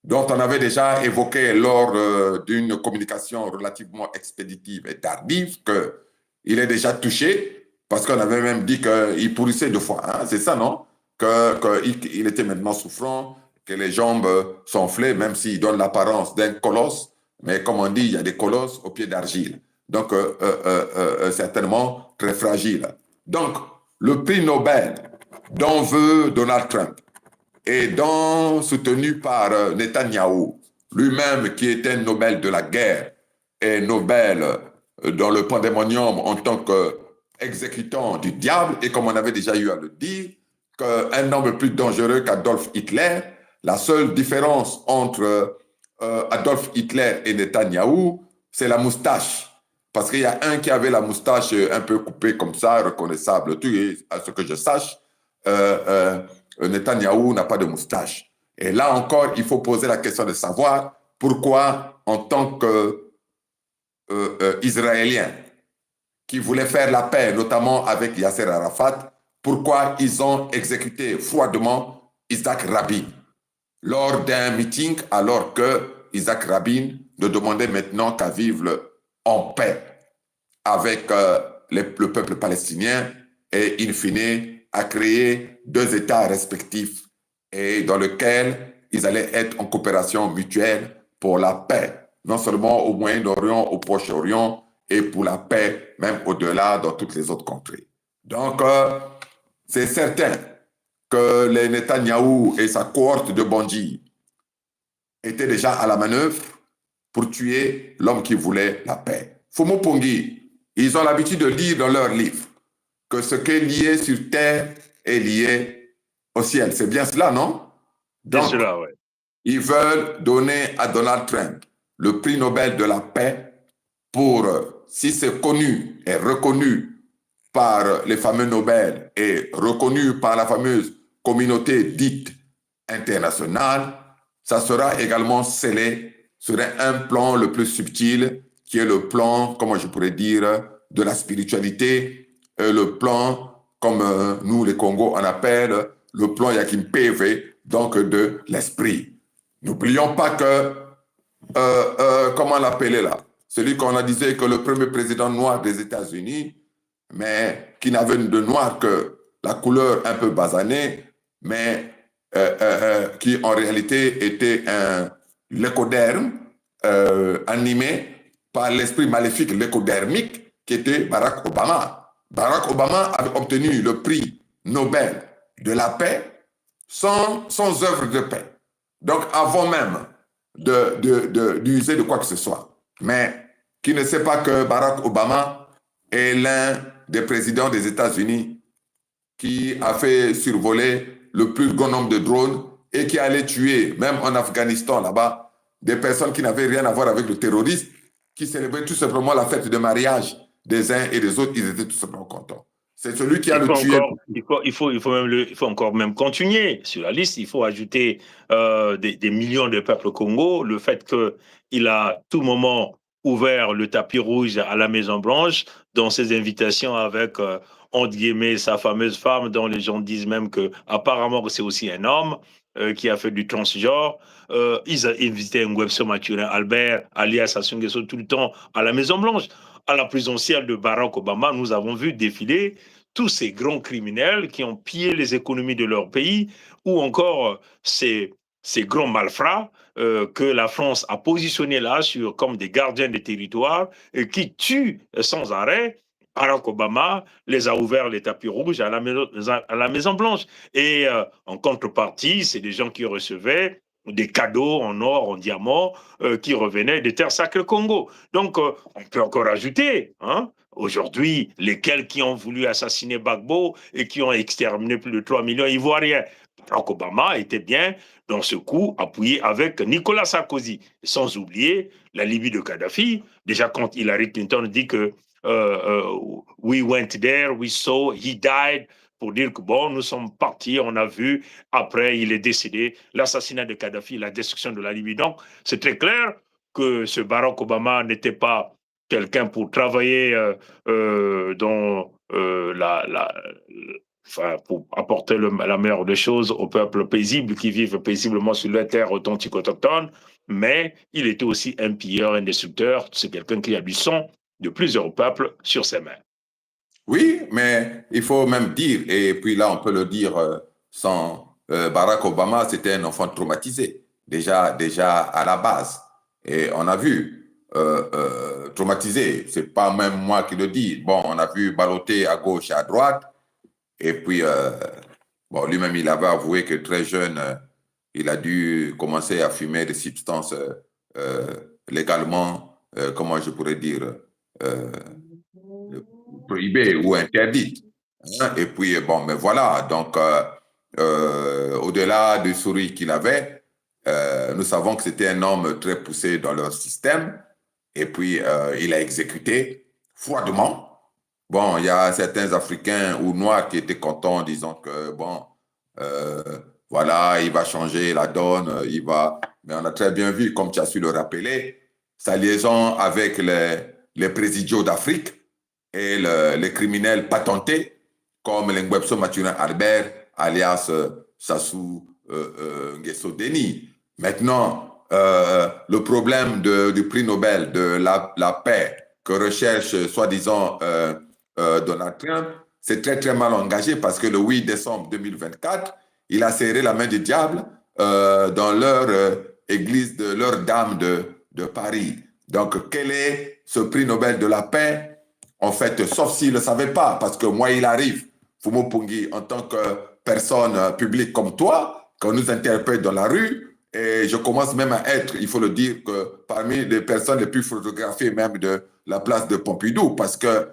dont on avait déjà évoqué lors d'une communication relativement expéditive et tardive, qu'il est déjà touché, parce qu'on avait même dit qu'il pourrissait 2 fois. Hein, c'est ça, non? Qu'il était maintenant souffrant, que les jambes s'enflaient, même s'il donne l'apparence d'un colosse. Mais comme on dit, il y a des colosses au pied d'argile. Donc, certainement très fragile. Donc, le prix Nobel dont veut Donald Trump et dont soutenu par Netanyahou, lui-même qui était un Nobel de la guerre et Nobel dans le pandémonium en tant qu'exécutant du diable, et comme on avait déjà eu à le dire, qu'un homme plus dangereux qu'Adolf Hitler, la seule différence entre Adolf Hitler et Netanyahou, c'est la moustache. Parce qu'il y a un qui avait la moustache un peu coupée comme ça, reconnaissable, tout, et à ce que je sache, Netanyahou n'a pas de moustache. Et là encore, il faut poser la question de savoir pourquoi, en tant qu'Israélien, qui voulait faire la paix, notamment avec Yasser Arafat, pourquoi ils ont exécuté froidement Isaac Rabin lors d'un meeting, alors que Isaac Rabin ne demandait maintenant qu'à vivre en paix avec le peuple palestinien et, in fine, à créer 2 États respectifs et dans lesquels ils allaient être en coopération mutuelle pour la paix, non seulement au Moyen-Orient, au Proche-Orient, et pour la paix même au-delà dans toutes les autres contrées. Donc, c'est certain que les Netanyahou et sa cohorte de bandits étaient déjà à la manœuvre pour tuer l'homme qui voulait la paix. Fumo Pongi, ils ont l'habitude de lire dans leurs livres que ce qui est lié sur terre est lié au ciel. C'est bien cela, non? Donc, c'est cela, ouais. Ils veulent donner à Donald Trump le prix Nobel de la paix pour, si c'est connu et reconnu par les fameux Nobel et reconnu par la fameuse communauté dite internationale, ça sera également scellé sur un plan le plus subtil, qui est le plan, comment je pourrais dire, de la spiritualité, le plan, comme nous les Congos on appelle, le plan Yakim PV, donc de l'esprit. N'oublions pas que, comment l'appeler là, celui qu'on a dit que le premier président noir des États-Unis, mais qui n'avait de noir que la couleur un peu basanée, mais qui en réalité était un lécoderme animé par l'esprit maléfique lécodermique qui était Barack Obama. Barack Obama avait obtenu le prix Nobel de la paix sans œuvre de paix. Donc, avant même d'user de quoi que ce soit. Mais qui ne sait pas que Barack Obama est l'un des présidents des États-Unis qui a fait survoler le plus grand nombre de drones et qui allait tuer, même en Afghanistan, là-bas, des personnes qui n'avaient rien à voir avec le terrorisme, qui célébraient tout simplement la fête de mariage des uns et des autres. Ils étaient tout simplement contents. C'est celui qui a le tué. Il faut encore même continuer sur la liste. Il faut ajouter des millions de peuples Congo. Le fait qu'il a tout moment ouvert le tapis rouge à la Maison-Blanche dans ses invitations avec, entre guillemets, sa fameuse femme, dont les gens disent même qu'apparemment c'est aussi un homme qui a fait du transgenre. Ils ont invité Nguesso Mathurin Albert, alias Sassou Nguesso, tout le temps à la Maison-Blanche. À la présidentielle de Barack Obama, nous avons vu défiler tous ces grands criminels qui ont pillé les économies de leur pays, ou encore ces grands malfrats que la France a positionnés là comme des gardiens des territoires et qui tuent sans arrêt. Barack Obama les a ouverts les tapis rouges à la Maison-Blanche. Et en contrepartie, c'est des gens qui recevaient des cadeaux en or, en diamant, qui revenaient des terres sacrées Congo. Donc, on peut encore ajouter, aujourd'hui, lesquels qui ont voulu assassiner Gbagbo et qui ont exterminé plus de 3 millions d'Ivoiriens. Barack Obama était bien, dans ce coup, appuyé avec Nicolas Sarkozy. Sans oublier la Libye de Kadhafi. Déjà, quand Hillary Clinton dit que we went there, we saw, he died, pour dire que bon, nous sommes partis, on a vu, après il est décédé, l'assassinat de Kadhafi, la destruction de la Libye. Donc, c'est très clair que ce Barack Obama n'était pas quelqu'un pour travailler dans pour apporter la meilleure des choses aux peuples paisibles qui vivent paisiblement sur leur terre authentique autochtone, mais il était aussi un pilleur, un destructeur, c'est quelqu'un qui a du sang de plusieurs peuples sur ses mains. Oui, mais il faut même dire, et puis là on peut le dire sans Barack Obama, c'était un enfant traumatisé, déjà à la base. Et on a vu, traumatisé, c'est pas même moi qui le dis, bon, on a vu balloter à gauche et à droite, et puis, bon, lui-même il avait avoué que très jeune, il a dû commencer à fumer des substances légalement, comment je pourrais dire, prohibée ou interdite. Et puis, bon, mais voilà, donc, au-delà du sourire qu'il avait, nous savons que c'était un homme très poussé dans leur système, et puis il a exécuté froidement. Bon, il y a certains Africains ou Noirs qui étaient contents, disant que, bon, voilà, il va changer la donne, il va... Mais on a très bien vu, comme tu as su le rappeler, sa liaison avec les présidiaux d'Afrique et les criminels patentés, comme l'Engwebso Mathurin Albert, alias Sassou Nguesso Denis. Maintenant, le problème du prix Nobel de la paix que recherche soi-disant Donald Trump, c'est très très mal engagé parce que le 8 décembre 2024, il a serré la main du diable dans leur église de leur dame de Paris. Donc, quel est ce prix Nobel de la paix? En fait, sauf s'il ne le savait pas, parce que moi, il arrive, Fumo Pungi, en tant que personne publique comme toi, qu'on nous interpelle dans la rue, et je commence même à être, il faut le dire, que parmi les personnes les plus photographiées même de la place de Pompidou, parce que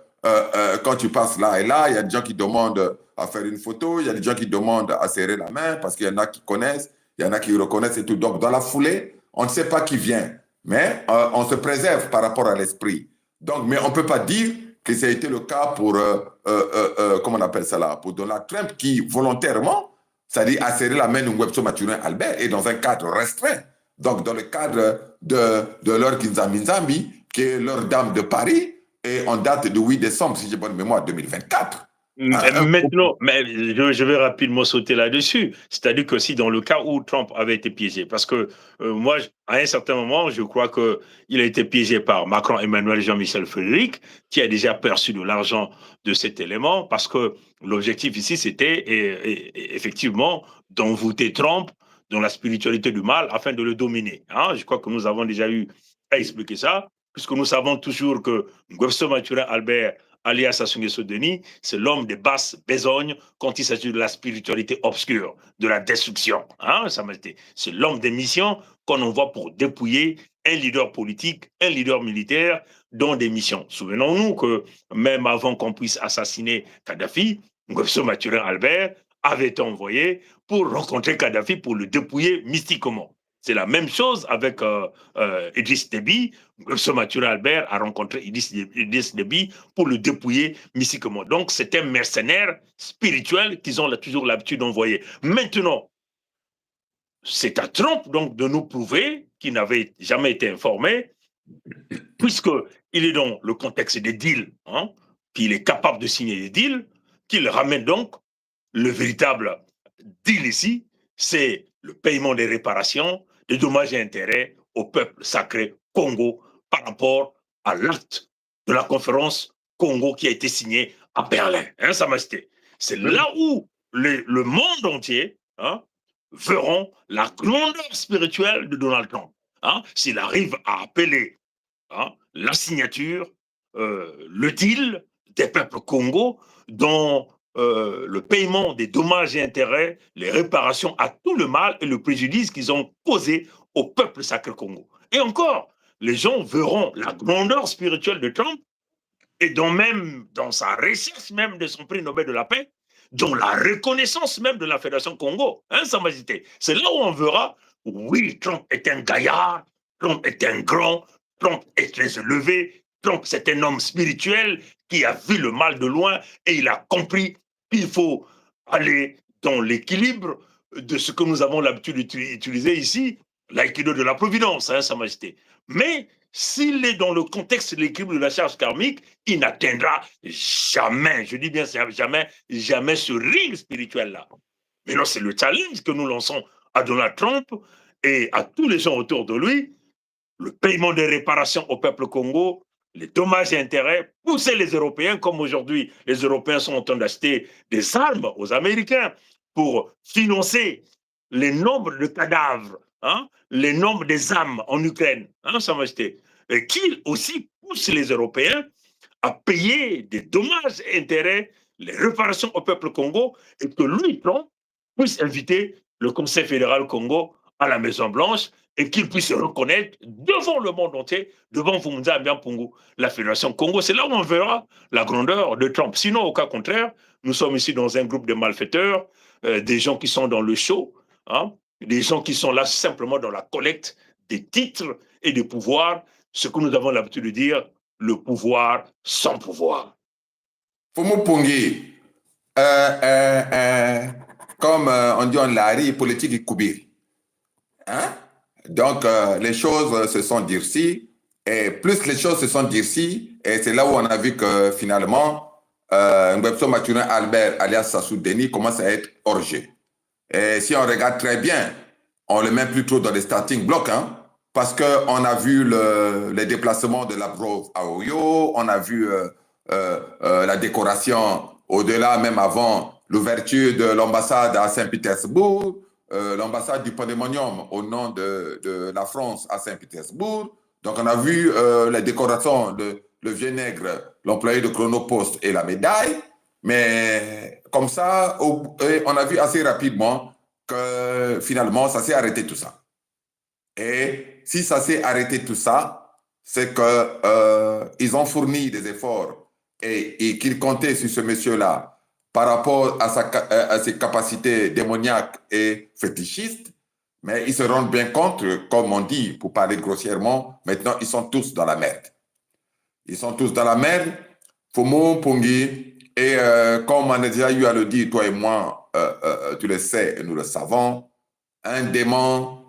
quand tu passes là et là, il y a des gens qui demandent à faire une photo, il y a des gens qui demandent à serrer la main, parce qu'il y en a qui connaissent, il y en a qui reconnaissent et tout. Donc, dans la foulée, on ne sait pas qui vient, mais on se préserve par rapport à l'esprit. Donc, mais on ne peut pas dire que ça a été le cas pour, comment on appelle ça là, pour Donald Trump, qui volontairement, c'est-à-dire a serré la main de Ngwebso Mathurin Albert, et dans un cadre restreint. Donc, dans le cadre de leur Kinzambi, qui est leur dame de Paris, et en date de 8 décembre, si j'ai bonne mémoire, 2024. Maintenant, mais je vais rapidement sauter là-dessus. C'est-à-dire que si dans le cas où Trump avait été piégé, parce que moi, à un certain moment, je crois qu'il a été piégé par Macron, Emmanuel, Jean-Michel Frédéric, qui a déjà perçu de l'argent de cet élément, parce que l'objectif ici, c'était effectivement d'envoûter Trump dans la spiritualité du mal afin de le dominer. Hein? Je crois que nous avons déjà eu à expliquer ça, puisque nous savons toujours que Ngwebso Mathurin Albert, alias Sassou Nguesso Denis, c'est l'homme des basses besognes quand il s'agit de la spiritualité obscure, de la destruction. Hein, c'est l'homme des missions qu'on envoie pour dépouiller un leader politique, un leader militaire dans des missions. Souvenons-nous que même avant qu'on puisse assassiner Kadhafi, Ngwebso Mathurin Albert avait été envoyé pour rencontrer Kadhafi pour le dépouiller mystiquement. C'est la même chose avec Idriss Déby. Ngwebso Mathurin Albert a rencontré Idriss Déby pour le dépouiller mystiquement. Donc, c'est un mercenaire spirituel qu'ils ont toujours l'habitude d'envoyer. Maintenant, c'est à Trump donc de nous prouver qu'il n'avait jamais été informé, puisqu'il est dans le contexte des deals, hein, qu'il est capable de signer des deals, qu'il ramène donc le véritable deal ici, c'est le paiement des réparations, des dommages et intérêts au peuple sacré Congo par rapport à l'acte de la conférence Congo qui a été signé à Berlin. Hein, Sa Majesté. C'est là où le monde entier verront la grandeur spirituelle de Donald Trump. Hein, s'il arrive à appeler la signature, le deal des peuples Congo dont le paiement des dommages et intérêts, les réparations à tout le mal et le préjudice qu'ils ont causé au peuple sacré Congo. Et encore, les gens verront la grandeur spirituelle de Trump et même dans sa recherche même de son prix Nobel de la paix, dans la reconnaissance même de la Fédération Congo, hein, Sa Majesté. C'est là où on verra, oui, Trump est un gaillard, Trump est un grand, Trump est très élevé, Trump c'est un homme spirituel qui a vu le mal de loin et il a compris qu'il faut aller dans l'équilibre de ce que nous avons l'habitude d'utiliser ici, l'aïkido de la providence, hein, Sa Majesté. Mais s'il est dans le contexte de l'équilibre de la charge karmique, il n'atteindra jamais, je dis bien jamais ce ring spirituel-là. Mais non, c'est le challenge que nous lançons à Donald Trump et à tous les gens autour de lui, le paiement des réparations au peuple Congo, les dommages et intérêts, pousser les Européens, comme aujourd'hui les Européens sont en train d'acheter des armes aux Américains pour financer les nombres de cadavres, les nombres des âmes en Ukraine, Sa Majesté, et qu'il aussi pousse les Européens à payer des dommages et intérêts, les réparations au peuple Congo, et que lui, Trump, puisse inviter le Conseil fédéral Congo à la Maison-Blanche et qu'il puisse se reconnaître devant le monde entier, devant Fumza Mbiampungu, la Fédération Congo. C'est là où on verra la grandeur de Trump. Sinon, au cas contraire, nous sommes ici dans un groupe de malfaiteurs, des gens qui sont dans le show, des gens qui sont là simplement dans la collecte des titres et des pouvoirs, ce que nous avons l'habitude de dire, le pouvoir sans pouvoir. Fumo Pungi, comme on dit en Lari, politique et Koubiri. Hein? Donc, les choses se sont durcies, et plus les choses se sont durcies, et c'est là où on a vu que finalement, Nguesson Mathurin Albert, alias Sassou Denis, commence à être hors jeu. Et si on regarde très bien, on ne le met plus trop dans les starting blocks, hein, parce qu'on a vu les déplacements de Lavrov à Oyo, on a vu la décoration au-delà, même avant l'ouverture de l'ambassade à Saint-Pétersbourg, l'ambassade du pandémonium au nom de la France à Saint-Pétersbourg. Donc on a vu les décorations de le vieux nègre, l'employé de Chronopost et la médaille. Mais comme ça, on a vu assez rapidement que finalement, ça s'est arrêté tout ça. Et si ça s'est arrêté tout ça, c'est qu'ils ont fourni des efforts et qu'ils comptaient sur ce monsieur-là par rapport à ses capacités démoniaques et fétichistes. Mais ils se rendent bien compte, comme on dit, pour parler grossièrement, maintenant, ils sont tous dans la merde. Ils sont tous dans la merde. Fomo, Pongi, et comme on a déjà eu à le dire, toi et moi, tu le sais et nous le savons, un démon,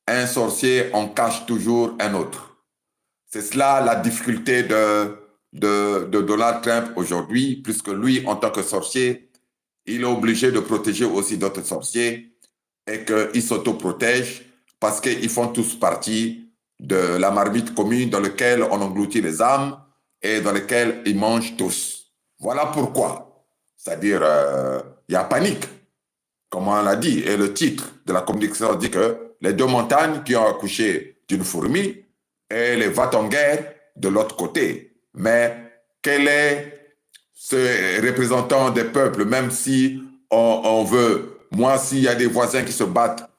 un sorcier, on cache toujours un autre. C'est cela la difficulté de Donald Trump aujourd'hui, puisque lui, en tant que sorcier, il est obligé de protéger aussi d'autres sorciers et qu'il s'autoprotège parce qu'ils font tous partie de la marmite commune dans laquelle on engloutit les âmes et dans laquelle ils mangent tous. Voilà pourquoi. C'est-à-dire, il y a panique, comme on l'a dit, et le titre de la communication dit que les deux montagnes qui ont accouché d'une fourmi et les va-t-en-guerre de l'autre côté. Mais quel est ce représentant des peuples, même si on veut, moi, s'il y a des voisins qui se battent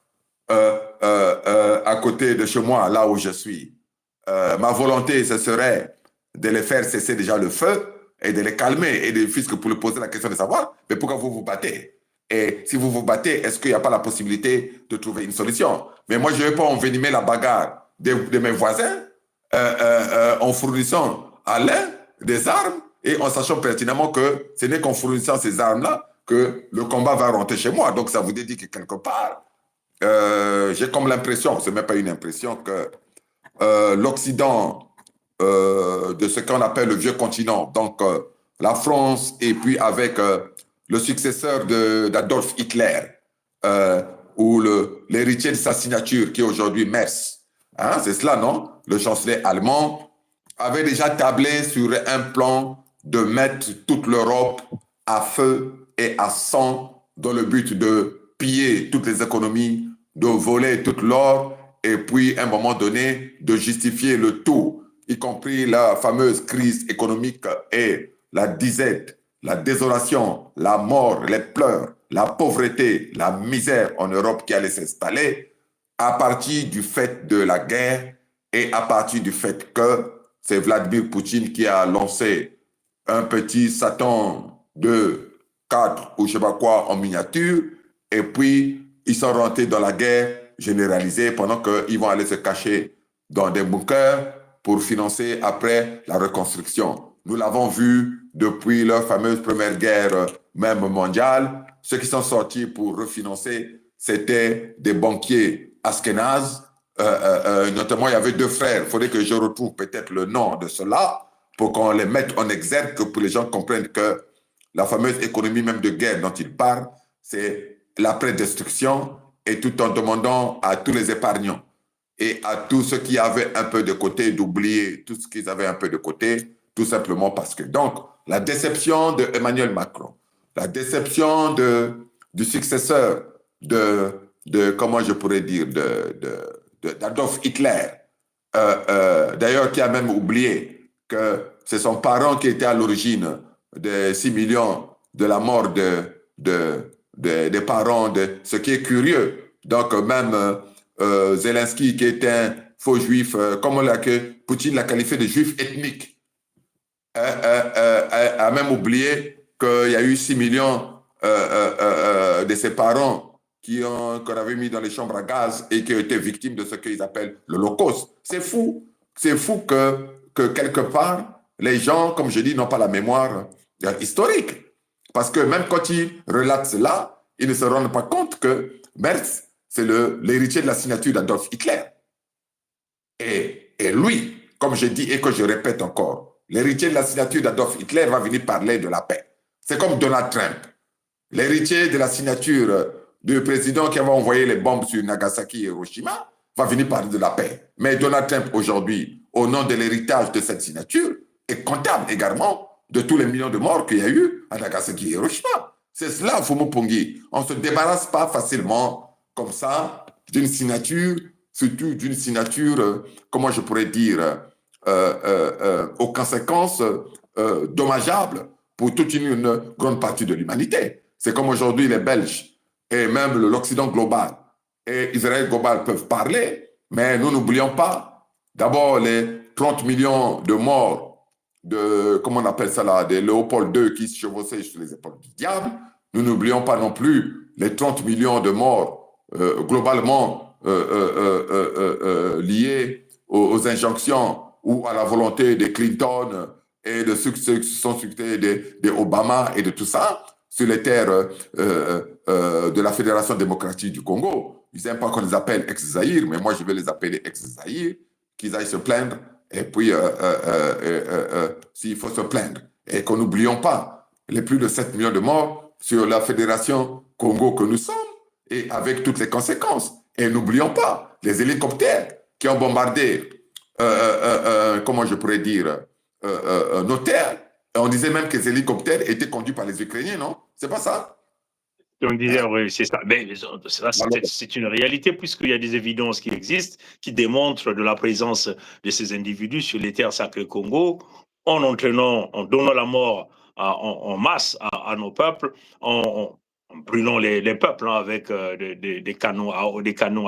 à côté de chez moi, là où je suis, ma volonté, ce serait de les faire cesser déjà le feu et de les calmer et de puisque pour lui poser la question de savoir, mais pourquoi vous vous battez? Et si vous vous battez, est-ce qu'il n'y a pas la possibilité de trouver une solution? Mais moi, je ne vais pas envenimer la bagarre de mes voisins en fournissant à l'un des armes et en sachant pertinemment que ce n'est qu'en fournissant ces armes-là que le combat va rentrer chez moi. Donc, ça vous dit que quelque part, j'ai comme l'impression, ce n'est même pas une impression, que l'Occident de ce qu'on appelle le vieux continent, donc la France, et puis avec le successeur d'Adolf Hitler, ou l'héritier de sa signature, qui est aujourd'hui Merz. Hein, c'est cela, non? Le chancelier allemand avait déjà tablé sur un plan de mettre toute l'Europe à feu et à sang dans le but de piller toutes les économies, de voler toute l'or et puis, à un moment donné, de justifier le tout, y compris la fameuse crise économique et la disette, la désolation, la mort, les pleurs, la pauvreté, la misère en Europe qui allait s'installer à partir du fait de la guerre et à partir du fait que c'est Vladimir Poutine qui a lancé un petit Satan de 4 ou je ne sais pas quoi en miniature et puis ils sont rentrés dans la guerre généralisée pendant qu'ils vont aller se cacher dans des bunkers pour financer après la reconstruction. Nous l'avons vu depuis leur fameuse première guerre même mondiale. Ceux qui sont sortis pour refinancer, c'était des banquiers askénazes. Notamment, il y avait deux frères. Il faudrait que je retrouve peut-être le nom de ceux-là pour qu'on les mette en exergue, pour que les gens comprennent que la fameuse économie même de guerre dont ils parlent, c'est l'après-destruction et tout en demandant à tous les épargnants et à tous ceux qui avaient un peu de côté d'oublier tout ce qu'ils avaient un peu de côté, tout simplement parce que. Donc, la déception de Emmanuel Macron, la déception du successeur de comment je pourrais dire, d'Adolf Hitler, d'ailleurs qui a même oublié que c'est son parent qui était à l'origine des 6 millions de la mort des parents, de ce qui est curieux. Donc même Zelensky, qui est un faux juif, comme Poutine l'a qualifié de juif ethnique, a même oublié qu'il y a eu 6 millions de ses parents qu'on avait mis dans les chambres à gaz et qui ont été victimes de ce qu'ils appellent l'Holocauste. C'est fou. C'est fou que quelque part, les gens, comme je dis, n'ont pas la mémoire historique. Parce que même quand ils relatent cela, ils ne se rendent pas compte que Merz, c'est l'héritier de la signature d'Adolf Hitler. Et lui, comme je dis et que je répète encore, l'héritier de la signature d'Adolf Hitler va venir parler de la paix. C'est comme Donald Trump. L'héritier de la signature du président qui avait envoyé les bombes sur Nagasaki et Hiroshima va venir parler de la paix. Mais Donald Trump, aujourd'hui, au nom de l'héritage de cette signature, est comptable également de tous les millions de morts qu'il y a eu à Nagasaki et Hiroshima. C'est cela, Fumu Pongi. On ne se débarrasse pas facilement comme ça d'une signature, surtout d'une signature, comment je pourrais dire, aux conséquences dommageables pour toute une grande partie de l'humanité. C'est comme aujourd'hui les Belges et même l'Occident global et Israël global peuvent parler, mais nous n'oublions pas d'abord les 30 millions de morts de, comment on appelle ça là, de Léopold II qui se chevauchaient sur les épaules du diable. Nous n'oublions pas non plus les 30 millions de morts globalement liés aux injonctions ou à la volonté de Clinton et de ceux qui sont succédés de Obama et de tout ça sur les terres de la Fédération démocratique du Congo. Ils n'aiment pas qu'on les appelle ex-Zaïre, mais moi je vais les appeler ex-Zaïre, qu'ils aillent se plaindre, et puis s'il faut se plaindre. Et qu'on n'oublions pas les plus de 7 millions de morts sur la Fédération Congo que nous sommes, et avec toutes les conséquences. Et n'oublions pas les hélicoptères qui ont bombardé, comment je pourrais dire, nos terres. On disait même que les hélicoptères étaient conduits par les Ukrainiens, non? C'est pas ça? On disait, oui, c'est ça. Mais c'est une réalité, puisqu'il y a des évidences qui existent, qui démontrent de la présence de ces individus sur les terres sacrées Congo, en donnant la mort en masse à nos peuples, en brûlant les peuples avec des canons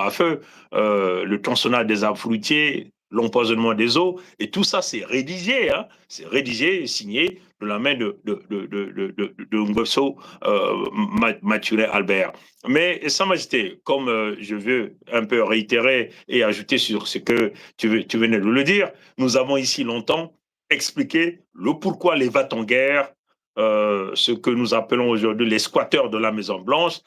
à feu, le tronçonnage des arbres fruitiers, l'empoisonnement des eaux, et tout ça, c'est rédigé, hein, c'est rédigé et signé de la main de Ngosso Maturé Albert. Mais, Sa Majesté, comme je veux un peu réitérer et ajouter sur ce que tu venais de le dire, nous avons ici longtemps expliqué le pourquoi les va-t-en-guerre, ce que nous appelons aujourd'hui les squatteurs de la Maison-Blanche,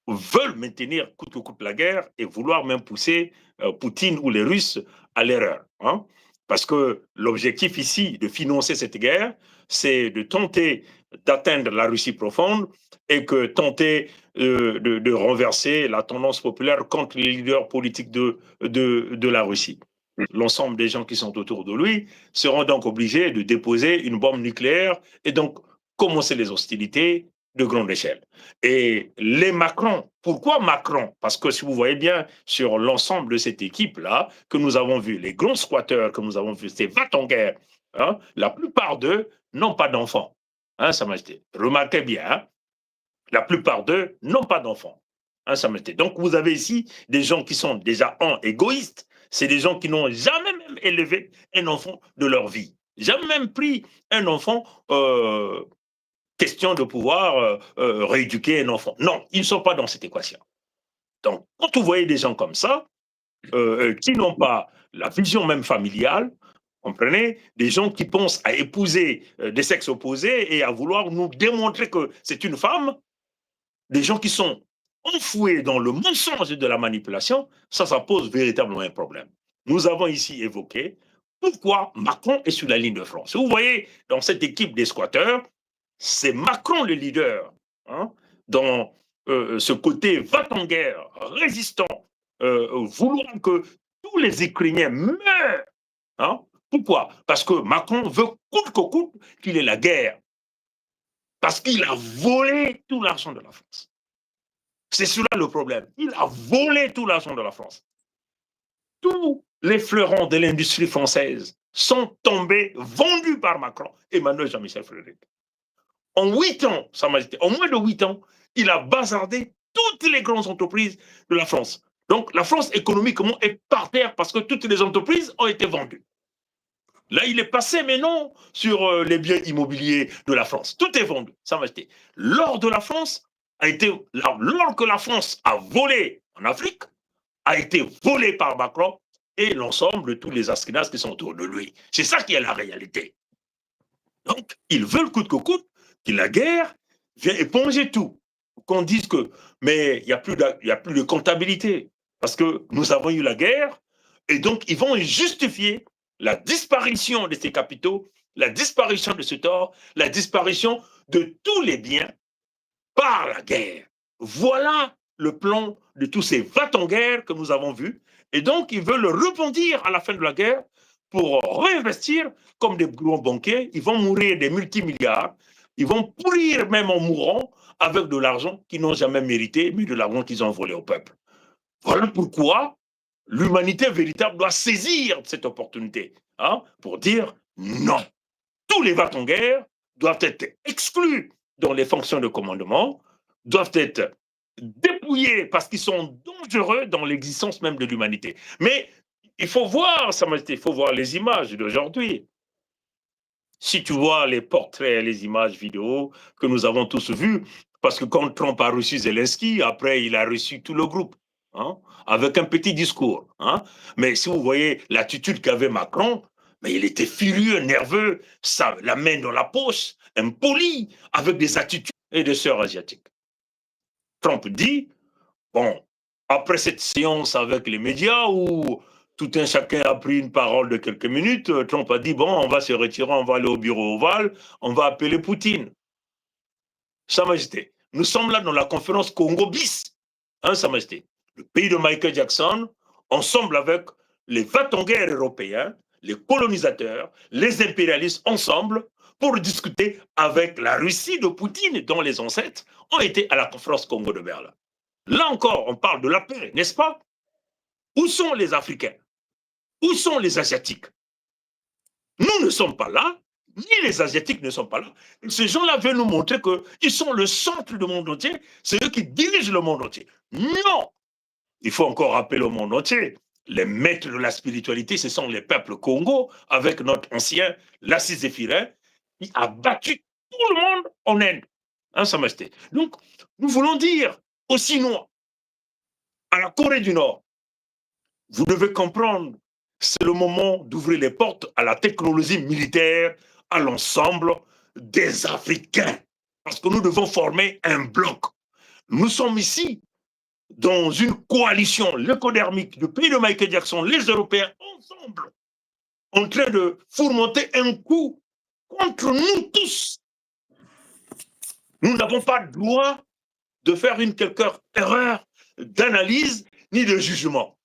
veulent maintenir coûte que coûte la guerre et vouloir même pousser Poutine ou les Russes à l'erreur. Hein? Parce que l'objectif ici de financer cette guerre, c'est de tenter d'atteindre la Russie profonde et que tenter de renverser la tendance populaire contre les leaders politiques de la Russie. L'ensemble des gens qui sont autour de lui seront donc obligés de déposer une bombe nucléaire et donc commencer les hostilités de grande échelle. Et les Macron, pourquoi Macron? Parce que si vous voyez bien sur l'ensemble de cette équipe-là, que nous avons vu, les grands squatteurs que nous avons vus, ces va-t-en-guerre, hein, la plupart d'eux n'ont pas d'enfants. Hein, Sa Majesté. Remarquez bien, hein, la plupart d'eux n'ont pas d'enfants. Hein, Sa Majesté. Donc vous avez ici des gens qui sont déjà égoïstes, c'est des gens qui n'ont jamais même élevé un enfant de leur vie, jamais même pris un enfant question de pouvoir rééduquer un enfant. Non, ils ne sont pas dans cette équation. Donc, quand vous voyez des gens comme ça, qui n'ont pas la vision même familiale, comprenez, des gens qui pensent à épouser des sexes opposés et à vouloir nous démontrer que c'est une femme, des gens qui sont enfouis dans le mensonge de la manipulation, ça pose véritablement un problème. Nous avons ici évoqué pourquoi Macron est sur la ligne de front. Si vous voyez dans cette équipe des squatteurs, c'est Macron le leader, hein, dans ce côté va-t-en-guerre, résistant, vouloir que tous les Ukrainiens meurent. Hein. Pourquoi? Parce que Macron veut coûte que coûte qu'il ait la guerre. Parce qu'il a volé tout l'argent de la France. C'est cela le problème. Il a volé tout l'argent de la France. Tous les fleurons de l'industrie française sont tombés, vendus par Macron, Emmanuel Jean-Michel Frédéric. En 8 ans, Sa Majesté, en moins de 8 ans, il a bazardé toutes les grandes entreprises de la France. Donc, la France économiquement est par terre parce que toutes les entreprises ont été vendues. Là, il est passé maintenant sur les biens immobiliers de la France. Tout est vendu, Sa Majesté. L'or de la France l'or que la France a volé en Afrique a été volé par Macron et l'ensemble de tous les Askinas qui sont autour de lui. C'est ça qui est la réalité. Donc, ils veulent coûte que coûte que la guerre vient éponger tout. Qu'on dise que, mais il n'y a plus de comptabilité, parce que nous avons eu la guerre, et donc ils vont justifier la disparition de ces capitaux la disparition de cet or, la disparition de tous les biens par la guerre. Voilà le plan de tous ces va-t-en-guerre que nous avons vus. Et donc, ils veulent rebondir à la fin de la guerre pour réinvestir comme des gros banquiers. Ils vont mourir des multimilliards. Ils vont pourrir même en mourant avec de l'argent qu'ils n'ont jamais mérité, mais de l'argent qu'ils ont volé au peuple. Voilà pourquoi l'humanité véritable doit saisir cette opportunité pour dire non. Tous les va-t-en-guerre doivent être exclus dans les fonctions de commandement, doivent être dépouillés parce qu'ils sont dangereux dans l'existence même de l'humanité. Mais il faut voir, Sa Majesté, il faut voir les images d'aujourd'hui. Si tu vois les portraits, les images vidéo que nous avons tous vues, parce que quand Trump a reçu Zelensky, après il a reçu tout le groupe, avec un petit discours. Mais si vous voyez l'attitude qu'avait Macron, mais il était furieux, nerveux, la main dans la poche, impoli, avec des attitudes et des sœurs asiatiques. Trump dit, bon, après cette séance avec les médias où tout un chacun a pris une parole de quelques minutes, Trump a dit, bon, on va se retirer, on va aller au bureau ovale, on va appeler Poutine. Sa Majesté, nous sommes là dans la conférence Congo bis, Sa Majesté, le pays de Michael Jackson, ensemble avec les va-t-en-guerre européens, les colonisateurs, les impérialistes ensemble pour discuter avec la Russie de Poutine dont les ancêtres ont été à la conférence Congo de Berlin. Là encore, on parle de la paix, n'est-ce pas? Où sont les Africains? Où sont les Asiatiques? Nous ne sommes pas là, ni les Asiatiques ne sont pas là. Et ces gens-là veulent nous montrer qu'ils sont le centre du monde entier, c'est eux qui dirigent le monde entier. Non! Il faut encore rappeler au monde entier, les maîtres de la spiritualité, ce sont les peuples Congo, avec notre ancien Lassi Zéphirin, qui a battu tout le monde en Inde. Sa Majesté. Donc, nous voulons dire aux Chinois, à la Corée du Nord, vous devez comprendre, c'est le moment d'ouvrir les portes à la technologie militaire, à l'ensemble des Africains. Parce que nous devons former un bloc. Nous sommes ici dans une coalition l'écodermique du pays de Michael Jackson, les Européens ensemble, en train de fourmenter un coup contre nous tous. Nous n'avons pas le droit de faire une quelconque erreur d'analyse ni de jugement.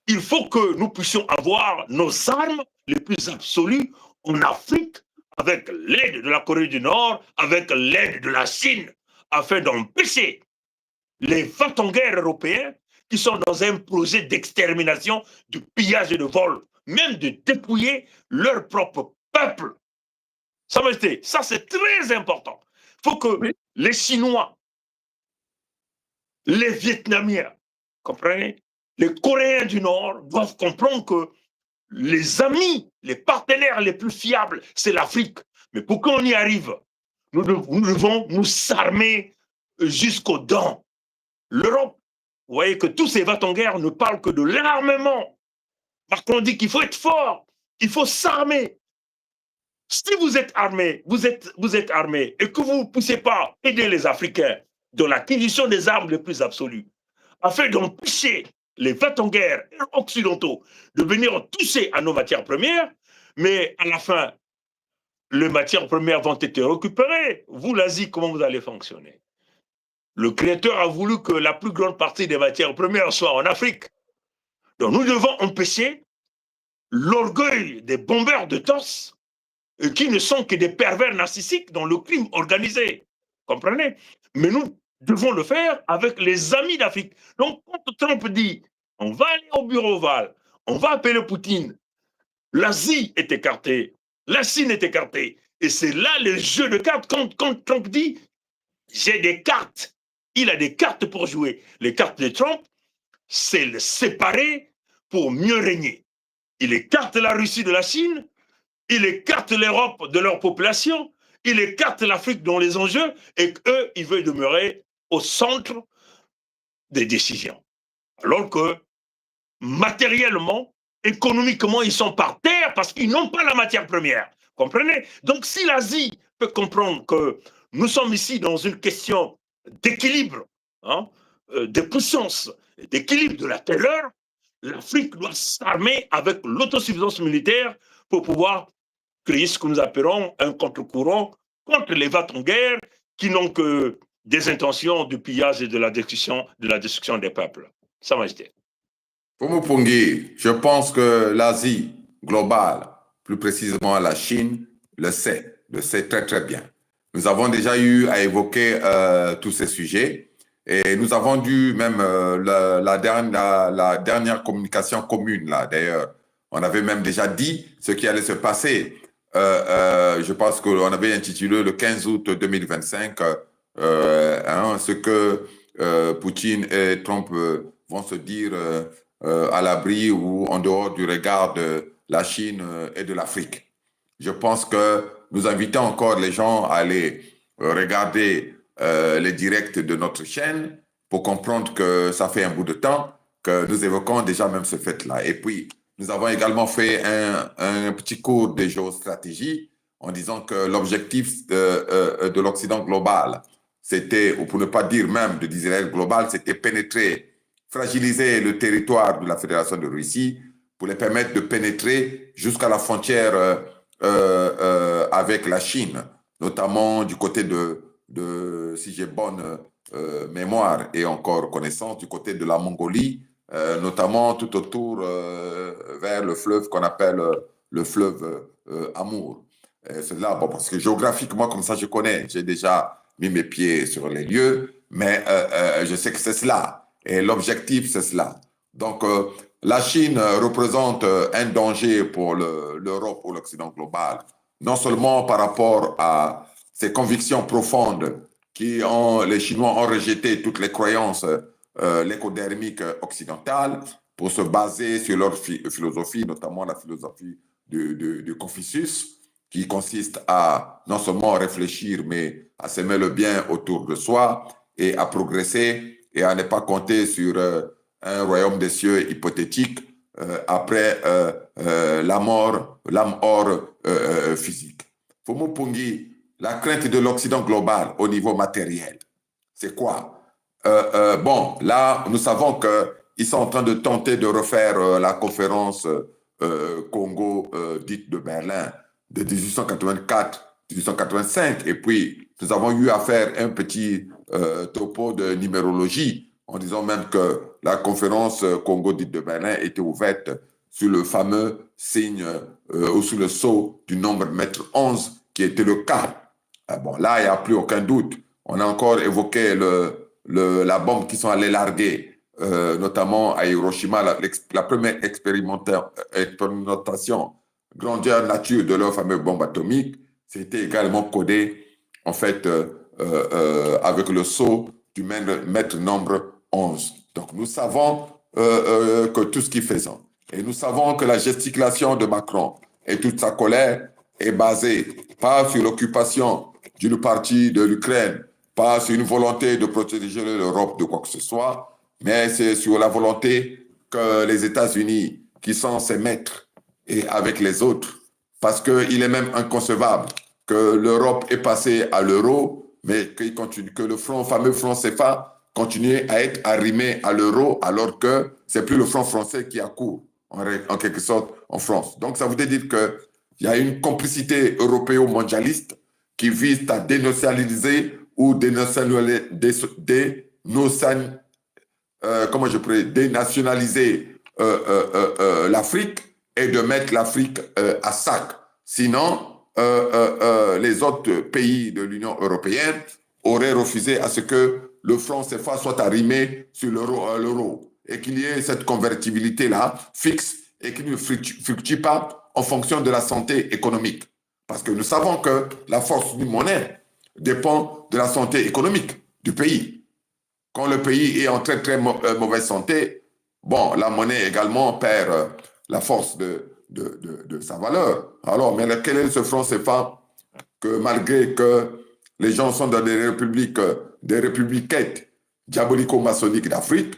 Il faut que nous puissions avoir nos armes les plus absolues en Afrique, avec l'aide de la Corée du Nord, avec l'aide de la Chine, afin d'empêcher les va-t-en-guerre européens qui sont dans un projet d'extermination, de pillage et de vol, même de dépouiller leur propre peuple. Sa Majesté, ça c'est très important. Il faut que les Chinois, les Vietnamiens, comprenez, les Coréens du Nord doivent comprendre que les amis, les partenaires les plus fiables, c'est l'Afrique. Mais pour qu'on y arrive, nous devons nous armer jusqu'aux dents. L'Europe, vous voyez que tous ces va-t-en-guerre ne parlent que de l'armement. Macron dit qu'il faut être fort, il faut s'armer. Si vous êtes armé, vous êtes armé et que vous ne poussez pas aider les Africains dans l'acquisition des armes les plus absolues, afin d'empêcher les va-t-en-guerre occidentaux de venir toucher à nos matières premières, mais à la fin, les matières premières vont être récupérées. Vous, l'Asie, comment vous allez fonctionner? Le Créateur a voulu que la plus grande partie des matières premières soit en Afrique. Donc nous devons empêcher l'orgueil des bombeurs de torse qui ne sont que des pervers narcissiques dans le crime organisé. Comprenez? Mais nous devons le faire avec les amis d'Afrique. Donc quand Trump dit on va aller au bureau ovale, on va appeler Poutine, l'Asie est écartée, la Chine est écartée. Et c'est là le jeu de cartes. Quand Trump dit j'ai des cartes, il a des cartes pour jouer. Les cartes de Trump, c'est le séparer pour mieux régner. Il écarte la Russie de la Chine, il écarte l'Europe de leur population, il écarte l'Afrique dans les enjeux, et eux, ils veulent demeurer au centre des décisions. Alors que, matériellement, économiquement, ils sont par terre parce qu'ils n'ont pas la matière première. Comprenez? Donc, si l'Asie peut comprendre que nous sommes ici dans une question d'équilibre, de puissance, d'équilibre de la terreur, l'Afrique doit s'armer avec l'autosuffisance militaire pour pouvoir créer ce que nous appellerons un contre-courant contre les vats en guerre qui n'ont que des intentions de pillage et de la destruction des peuples. Sa Majesté. Pomupungi, je pense que l'Asie globale, plus précisément la Chine, le sait très très bien. Nous avons déjà eu à évoquer tous ces sujets et nous avons dû même la dernière communication commune là d'ailleurs, on avait même déjà dit ce qui allait se passer. Je pense qu'on avait intitulé le 15 août 2025 ce que Poutine et Trump vont se dire à l'abri ou en dehors du regard de la Chine et de l'Afrique. Je pense que nous invitons encore les gens à aller regarder les directs de notre chaîne pour comprendre que ça fait un bout de temps que nous évoquons déjà même ce fait-là. Et puis, nous avons également fait un petit cours de géostratégie en disant que l'objectif de l'Occident global, c'était, ou pour ne pas dire même de l'Israël global, c'était pénétrer, fragiliser le territoire de la Fédération de Russie pour les permettre de pénétrer jusqu'à la frontière avec la Chine, notamment du côté de si j'ai bonne mémoire et encore connaissance, du côté de la Mongolie, notamment tout autour vers le fleuve qu'on appelle le fleuve Amour. C'est là, bon, parce que géographiquement, comme ça, je connais, j'ai déjà mis mes pieds sur les lieux, mais je sais que c'est cela. Et l'objectif, c'est cela. Donc, la Chine représente un danger pour l'Europe ou l'Occident global, non seulement par rapport à ces convictions profondes les Chinois ont rejeté toutes les croyances l'écodermique occidentale pour se baser sur leur philosophie, notamment la philosophie de Confucius, qui consiste à non seulement réfléchir, mais à s'aimer le bien autour de soi et à progresser et à ne pas compter sur un royaume des cieux hypothétique après la mort, l'âme hors physique. Fomupungi, la crainte de l'Occident global au niveau matériel, c'est quoi? Bon, là, nous savons qu'ils sont en train de tenter de refaire la conférence Congo dite de Berlin de 1884-1885. Et puis, nous avons eu à faire un petit topo de numérologie en disant même que la conférence Congo dite de Berlin était ouverte sur le fameux signe ou sur le sceau du nombre mètre 11 qui était le cas. Bon, là, il n'y a plus aucun doute. On a encore évoqué la bombe qu'ils sont allés larguer, notamment à Hiroshima, la première expérimentation grandeur nature de leur fameuse bombe atomique. C'était également codé, en fait, avec le sceau du mètre nombre 11. Donc, nous savons que tout ce qu'ils faisaient. Et nous savons que la gesticulation de Macron et toute sa colère est basée pas sur l'occupation d'une partie de l'Ukraine, pas sur une volonté de protéger l'Europe de quoi que ce soit, mais c'est sur la volonté que les États-Unis, qui sont ses maîtres, et avec les autres, parce qu'il est même inconcevable que l'Europe est passée à l'euro, mais que le fameux franc CFA continue à être arrimé à l'euro, alors que c'est plus le franc français qui a cours, en quelque sorte, en France. Donc, ça voudrait dire qu'il y a une complicité européo-mondialiste qui vise à dénationaliser ou dénationaliser l'Afrique et de mettre l'Afrique à sac. Sinon, les autres pays de l'Union européenne auraient refusé à ce que le franc CFA soit arrimé sur l'euro et qu'il y ait cette convertibilité-là fixe et qui ne fluctue pas en fonction de la santé économique. Parce que nous savons que la force d'une monnaie dépend de la santé économique du pays. Quand le pays est en très très mauvaise santé, bon, la monnaie également perd la force de sa valeur. Alors, mais quel est ce franc CFA que malgré que les gens sont dans des républiquettes diabolico-maçonniques d'Afrique,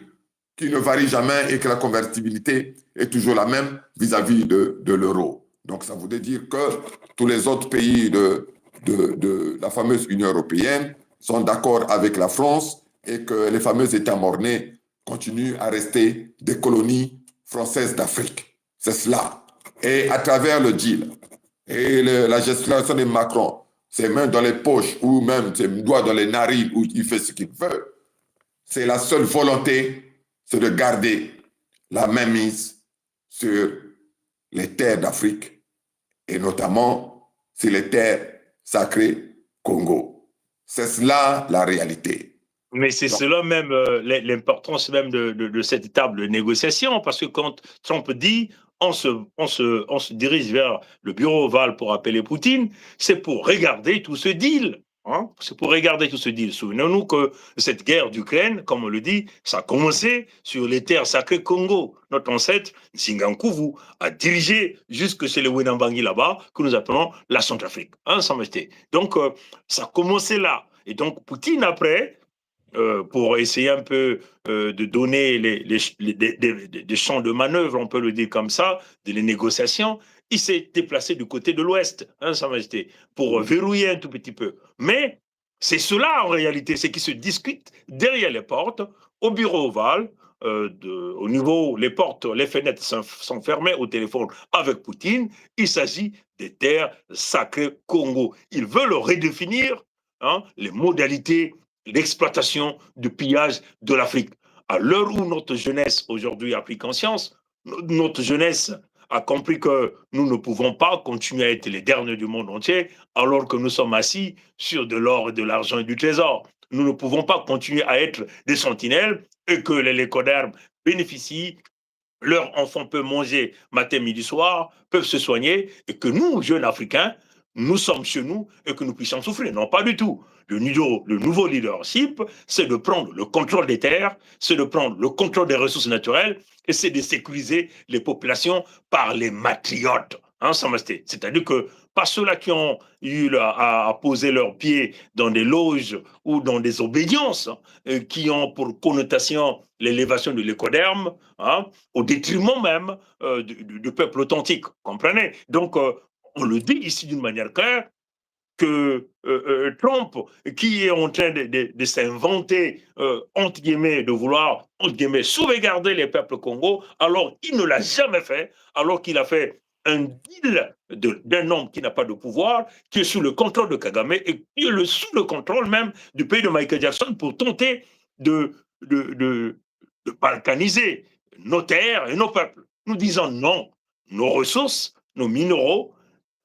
qui ne varient jamais et que la convertibilité est toujours la même vis-à-vis de l'euro. Donc, ça voudrait dire que tous les autres pays de la fameuse Union européenne sont d'accord avec la France et que les fameux États mornais continuent à rester des colonies françaises d'Afrique. C'est cela. Et à travers le deal, Et la gestion de Macron, ses mains dans les poches ou même ses doigts dans les narines où il fait ce qu'il veut, c'est la seule volonté, c'est de garder la mainmise sur les terres d'Afrique et notamment sur les terres sacrées Congo. C'est cela la réalité. Mais c'est Donc, cela même l'importance même de cette table de négociation, parce que quand Trump dit on se dirige vers le bureau ovale pour appeler Poutine, c'est pour regarder tout ce deal. Hein? C'est pour regarder tout ce deal. Souvenons-nous que cette guerre d'Ukraine, comme on le dit, ça a commencé sur les terres sacrées Congo. Notre ancêtre, Nsingankuvu, a dirigé jusque chez les Wenambangi là-bas, que nous appelons la Centrafrique. Hein, sans majesté. Donc, ça a commencé là. Et donc, Poutine, après, pour essayer un peu de donner des champs de manœuvre, on peut le dire comme ça, de les négociations, il s'est déplacé du côté de l'Ouest, hein, Sa Majesté, pour verrouiller un tout petit peu. Mais c'est cela, en réalité, c'est qui se discute derrière les portes, au bureau ovale, au niveau, les portes, les fenêtres sont fermées au téléphone avec Poutine. Il s'agit des terres sacrées Congo. Il veut le redéfinir, hein, les modalités l'exploitation, du pillage de l'Afrique. À l'heure où notre jeunesse aujourd'hui a pris conscience, notre jeunesse a compris que nous ne pouvons pas continuer à être les derniers du monde entier alors que nous sommes assis sur de l'or et de l'argent et du trésor. Nous ne pouvons pas continuer à être des sentinelles et que les lécodermes bénéficient, leurs enfants peuvent manger matin, midi, soir, peuvent se soigner, et que nous, jeunes Africains, nous sommes chez nous et que nous puissions souffrir. Non, pas du tout. Le nouveau leadership, c'est de prendre le contrôle des terres, c'est de prendre le contrôle des ressources naturelles et c'est de sécuriser les populations par les matriotes. Hein, c'est-à-dire que pas ceux-là qui ont eu à poser leurs pieds dans des loges ou dans des obédiences, qui ont pour connotation l'élévation de l'écoderme, hein, au détriment même du peuple authentique, comprenez? Donc, on le dit ici d'une manière claire, que Trump, qui est en train de s'inventer, entre guillemets, de vouloir, entre guillemets, sauvegarder les peuples Congo, alors il ne l'a jamais fait, alors qu'il a fait un deal d'un homme qui n'a pas de pouvoir, qui est sous le contrôle de Kagame et qui est sous le contrôle même du pays de Michael Jackson pour tenter de balkaniser nos terres et nos peuples. Nous disons non, nos ressources, nos minéraux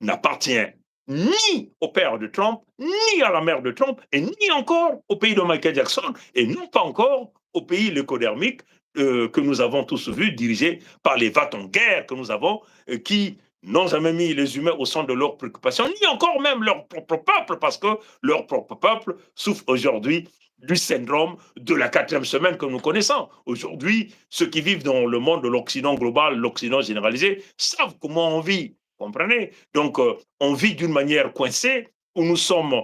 n'appartiennent ni au père de Trump, ni à la mère de Trump, et ni encore au pays de Michael Jackson, et non pas encore au pays lécodermique que nous avons tous vus, dirigés par les va-t-en-guerre que nous avons, qui n'ont jamais mis les humains au centre de leurs préoccupations, ni encore même leur propre peuple, parce que leur propre peuple souffre aujourd'hui du syndrome de la 4e semaine que nous connaissons. Aujourd'hui, ceux qui vivent dans le monde de l'Occident global, l'Occident généralisé, savent comment on vit. Comprenez? Donc, on vit d'une manière coincée, où nous sommes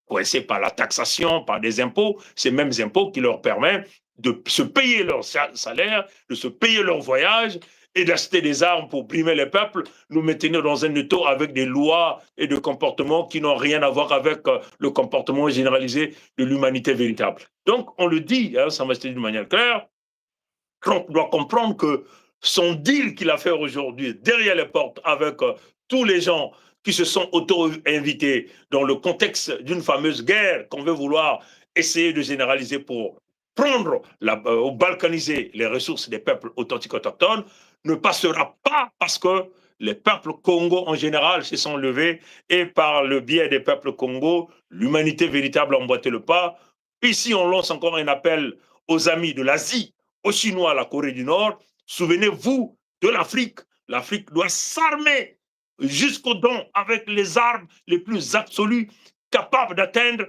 coincés par la taxation, par des impôts, ces mêmes impôts qui leur permettent de se payer leur salaire, de se payer leur voyage et d'acheter des armes pour brimer les peuples, nous maintenir dans un étau avec des lois et des comportements qui n'ont rien à voir avec le comportement généralisé de l'humanité véritable. Donc, on le dit, hein, ça m'a été d'une manière claire, Trump doit comprendre que son deal qu'il a fait aujourd'hui derrière les portes avec tous les gens qui se sont auto-invités dans le contexte d'une fameuse guerre qu'on veut vouloir essayer de généraliser pour prendre ou balkaniser les ressources des peuples authentiques autochtones, ne passera pas parce que les peuples Congo en général se sont levés et par le biais des peuples Congo, l'humanité véritable a emboîté le pas. Ici, on lance encore un appel aux amis de l'Asie, aux Chinois, à la Corée du Nord. Souvenez-vous de l'Afrique. L'Afrique doit s'armer jusqu'aux dents avec les armes les plus absolues, capables d'atteindre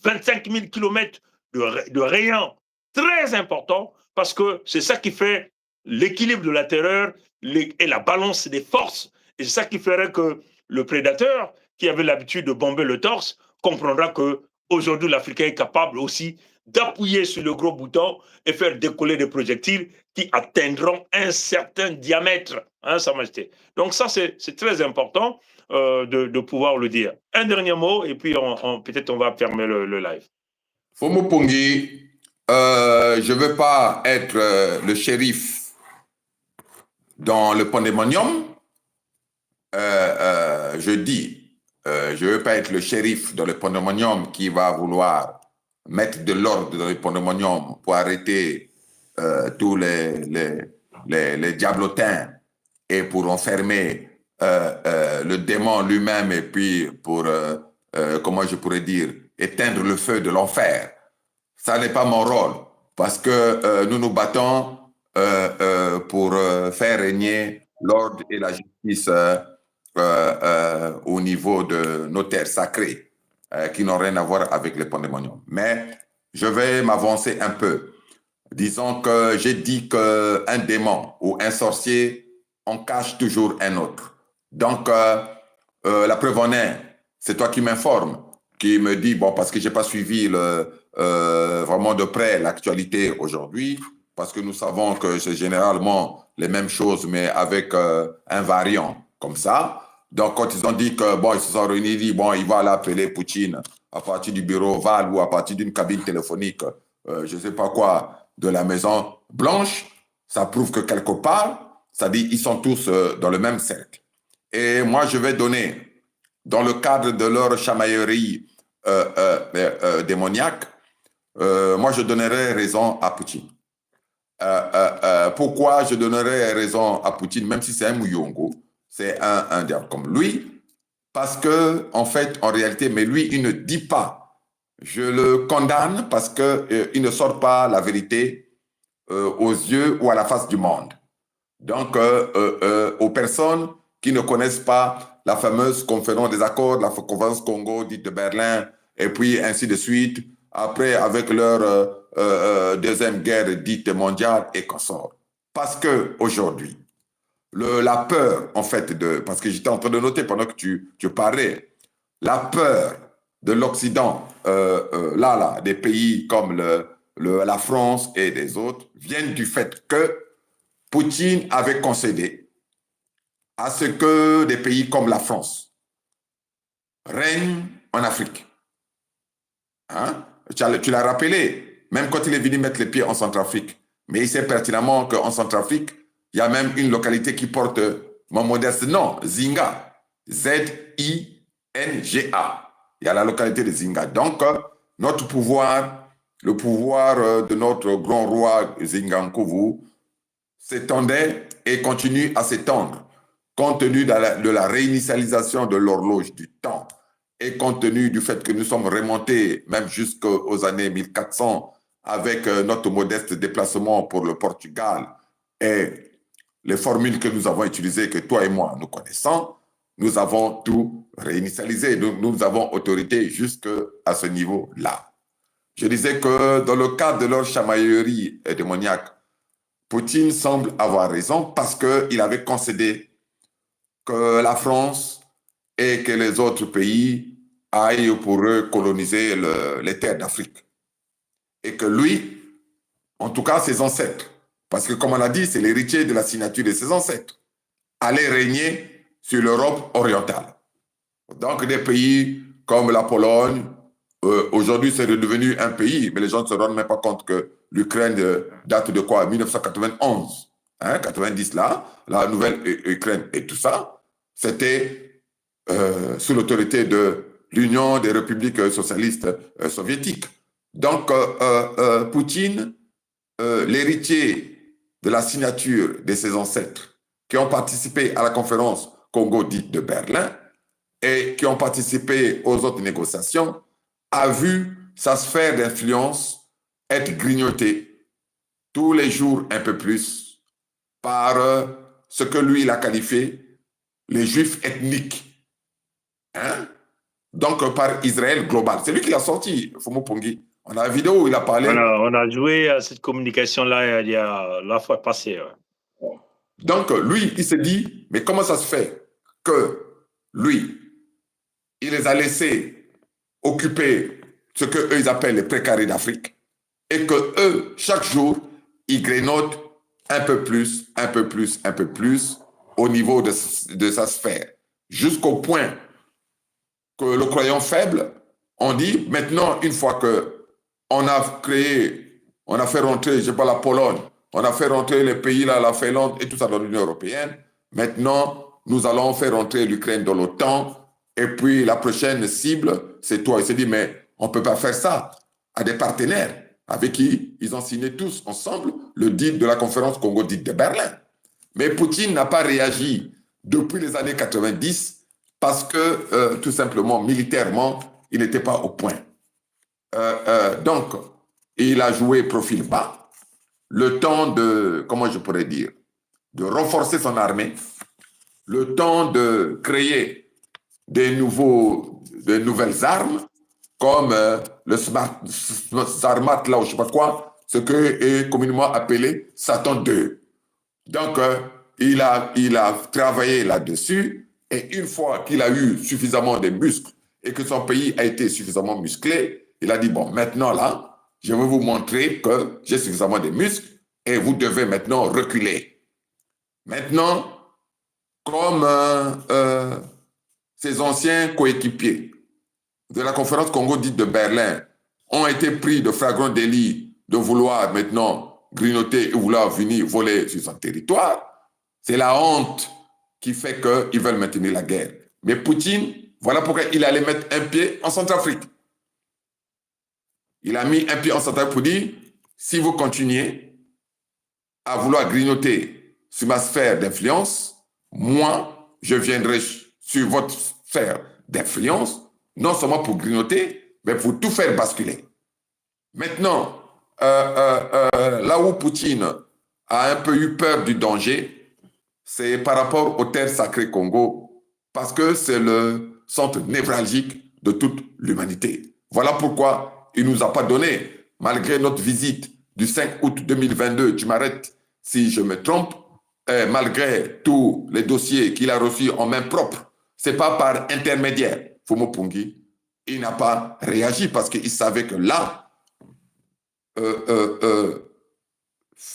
25 000 kilomètres de rayon très important, parce que c'est ça qui fait l'équilibre de la terreur et la balance des forces. Et c'est ça qui ferait que le prédateur, qui avait l'habitude de bomber le torse, comprendra que aujourd'hui l'Africain est capable aussi d'appuyer sur le gros bouton et faire décoller des projectiles qui atteindront un certain diamètre, hein, Sa Majesté. Donc ça, c'est très important de pouvoir le dire. Un dernier mot, et puis peut-être on va fermer le live. Fomo Pongi, je ne veux pas être le shérif dans le pandémonium, je dis, je ne veux pas être le shérif dans le pandémonium qui va vouloir mettre de l'ordre dans le pandémonium pour arrêter tous les diablotins et pour enfermer le démon lui-même et puis pour, comment je pourrais dire, éteindre le feu de l'enfer. Ça n'est pas mon rôle parce que nous nous battons pour faire régner l'ordre et la justice au niveau de nos terres sacrées qui n'ont rien à voir avec le pandémonium. Mais je vais m'avancer un peu. Disons que j'ai dit qu'un démon ou un sorcier, on cache toujours un autre. Donc, la preuve en est, c'est toi qui m'informe, qui me dit, bon, parce que je n'ai pas suivi vraiment de près l'actualité aujourd'hui, parce que nous savons que c'est généralement les mêmes choses, mais avec un variant comme ça. Donc, quand ils ont dit que, bon, ils se sont réunis, dit, bon, il va aller appeler Poutine à partir du bureau Oval ou à partir d'une cabine téléphonique, je ne sais pas quoi, de la Maison Blanche, ça prouve que quelque part, ça dit ils sont tous dans le même cercle. Et moi, je vais donner, dans le cadre de leur chamaillerie démoniaque, moi, je donnerai raison à Poutine. Pourquoi je donnerais raison à Poutine, même si c'est un Mouyongo, c'est un diable comme lui, parce que, en fait, en réalité, mais lui, il ne dit pas. Je le condamne parce qu'il ne sort pas la vérité aux yeux ou à la face du monde. Donc, aux personnes qui ne connaissent pas la fameuse conférence des accords, la conférence Congo dite de Berlin, et puis ainsi de suite, après avec leur deuxième guerre dite mondiale et consort. Parce qu'aujourd'hui, la peur, en fait, parce que j'étais en train de noter pendant que tu parlais, la peur de l'Occident, des pays comme la France et des autres, viennent du fait que Poutine avait concédé à ce que des pays comme la France règnent en Afrique. Hein? Tu l'as rappelé, même quand il est venu mettre les pieds en Centrafrique. Mais il sait pertinemment qu'en Centrafrique, il y a même une localité qui porte mon modeste nom, Zinga. Z-I-N-G-A. Il y a la localité de Zinga. Donc, notre pouvoir, le pouvoir de notre grand roi Zingankovu, s'étendait et continue à s'étendre, compte tenu de la réinitialisation de l'horloge du temps et compte tenu du fait que nous sommes remontés même jusqu'aux années 1400 avec notre modeste déplacement pour le Portugal et les formules que nous avons utilisées, que toi et moi nous connaissons, nous avons tout réinitialisé. Nous avons autorité jusqu'à ce niveau-là. Je disais que dans le cadre de leur chamaillerie démoniaque, Poutine semble avoir raison parce qu'il avait concédé que la France et que les autres pays aillent pour eux coloniser les terres d'Afrique. Et que lui, en tout cas ses ancêtres, parce que comme on l'a dit, c'est l'héritier de la signature de ses ancêtres, allait régner sur l'Europe orientale. Donc des pays comme la Pologne, aujourd'hui c'est devenu un pays, mais les gens ne se rendent même pas compte que l'Ukraine date de quoi? 1991, 90 là, la nouvelle Ukraine et tout ça, c'était sous l'autorité de l'Union des républiques socialistes soviétiques. Donc Poutine, l'héritier de la signature de ses ancêtres qui ont participé à la conférence Congo dite de Berlin et qui ont participé aux autres négociations, a vu sa sphère d'influence être grignotée tous les jours un peu plus par ce que lui il a qualifié les juifs ethniques. Hein? Donc par Israël global. C'est lui qui l'a sorti, Fumu Pongi. On a la vidéo où il a parlé. On a joué à cette communication-là il y a la fois passée. Ouais. Donc lui, il se dit, mais comment ça se fait que lui, il les a laissés occuper ce qu'eux, ils appellent les précarés d'Afrique et que eux, chaque jour, ils grignotent un peu plus au niveau de sa sphère, jusqu'au point que le croyant faible, on dit, maintenant, une fois qu'on a créé, on a fait rentrer, je sais pas, la Pologne, on a fait rentrer les pays là, la Finlande et tout ça dans l'Union européenne, maintenant, nous allons faire entrer l'Ukraine dans l'OTAN, et puis la prochaine cible, c'est toi. Il s'est dit, mais on ne peut pas faire ça à des partenaires avec qui ils ont signé tous ensemble le deal de la conférence Congo dite de Berlin. Mais Poutine n'a pas réagi depuis les années 90 parce que, tout simplement, militairement, il n'était pas au point. Donc, il a joué profil bas, le temps de, comment je pourrais dire, de renforcer son armée, le temps de créer des nouvelles armes, comme le Sarmat, là, ou je ne sais pas quoi, ce que est communément appelé Satan 2. Donc, il a travaillé là-dessus, et une fois qu'il a eu suffisamment de muscles et que son pays a été suffisamment musclé, il a dit, bon, maintenant là, je vais vous montrer que j'ai suffisamment de muscles et vous devez maintenant reculer. Maintenant, comme ses anciens coéquipiers de la conférence Congo dite de Berlin ont été pris de flagrant délit de vouloir maintenant grignoter et vouloir venir voler sur son territoire, c'est la honte qui fait qu'ils veulent maintenir la guerre. Mais Poutine, voilà pourquoi il allait mettre un pied en Centrafrique. Il a mis un pied en Centrafrique pour dire, si vous continuez à vouloir grignoter sur ma sphère d'influence, moi, je viendrai sur votre sphère d'influence, non seulement pour grignoter, mais pour tout faire basculer. Maintenant, là où Poutine a un peu eu peur du danger, c'est par rapport aux terres sacrées Congo, parce que c'est le centre névralgique de toute l'humanité. Voilà pourquoi il ne nous a pas donné, malgré notre visite du 5 août 2022, tu m'arrêtes si je me trompe, malgré tous les dossiers qu'il a reçus en main propre, ce n'est pas par intermédiaire, Fomo Pungi, il n'a pas réagi parce qu'il savait que là,